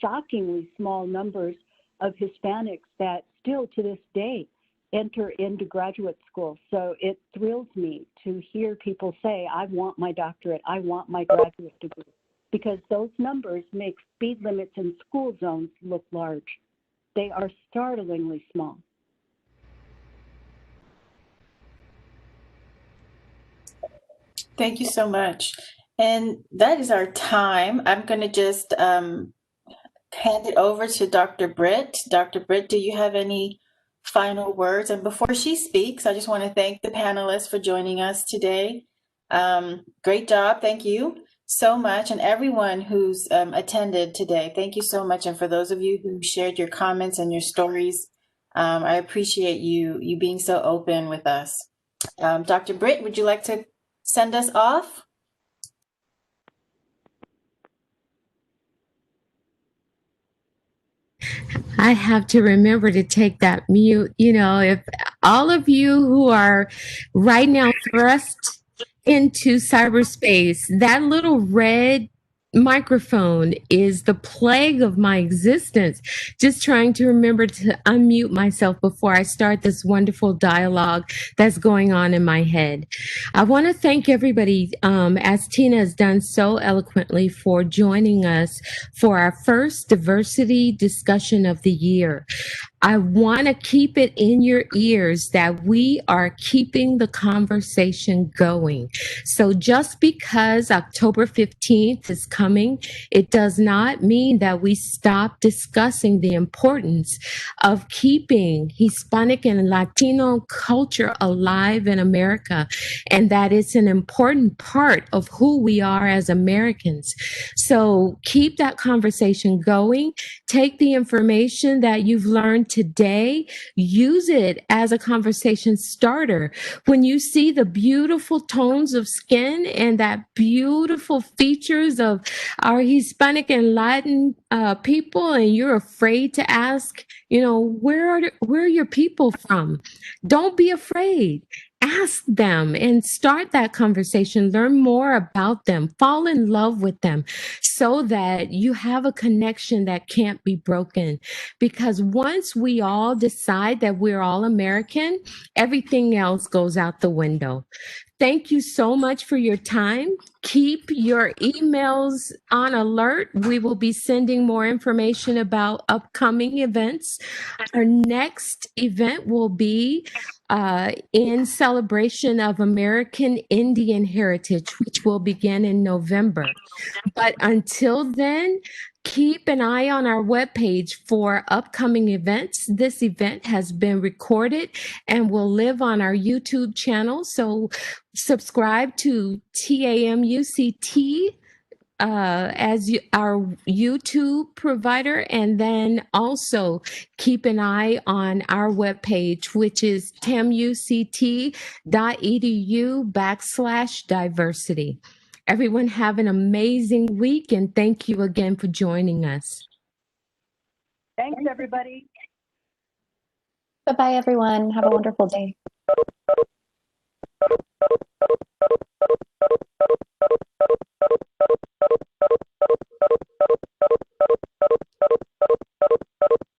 shockingly small numbers of Hispanics that still to this day enter into graduate school. So it thrills me to hear people say, I want my doctorate, I want my graduate degree, because those numbers make speed limits in school zones look large. They are startlingly small. Thank you so much. And that is our time. I'm going to just hand it over to Dr. Britt. Dr. Britt, do you have any final words? And before she speaks, I just want to thank the panelists for joining us today. Great job. Thank you so much. And everyone who's attended today, thank you so much. And for those of you who shared your comments and your stories, I appreciate you being so open with us. Dr. Britt, would you like to send us off? I have to remember to take that mute. If all of you who are right now thrust into cyberspace, that little red microphone is the plague of my existence. Just trying to remember to unmute myself before I start this wonderful dialogue that's going on in my head. I want to thank everybody, as Tina has done so eloquently, for joining us for our first diversity discussion of the year. I want to keep it in your ears that we are keeping the conversation going. So just because October 15th is coming, it does not mean that we stop discussing the importance of keeping Hispanic and Latino culture alive in America, and that it's an important part of who we are as Americans. So keep that conversation going. Take the information that you've learned today, use it as a conversation starter. When you see the beautiful tones of skin and that beautiful features of our Hispanic and Latin people, and you're afraid to ask, where are your people from? Don't be afraid. ask them and start that conversation, learn more about them, fall in love with them so that you have a connection that can't be broken. Because once we all decide that we're all American, everything else goes out the window. Thank you so much for your time. Keep your emails on alert. We will be sending more information about upcoming events. Our next event will be in celebration of American Indian Heritage, which will begin in November. But until then, keep an eye on our webpage for upcoming events. This event has been recorded and will live on our YouTube channel. So subscribe to TAMUCT as our YouTube provider, and then also keep an eye on our webpage, which is tamuct.edu/diversity. Everyone have an amazing week, and thank you again for joining us. Thanks, everybody. Bye-bye, everyone. Have a wonderful day.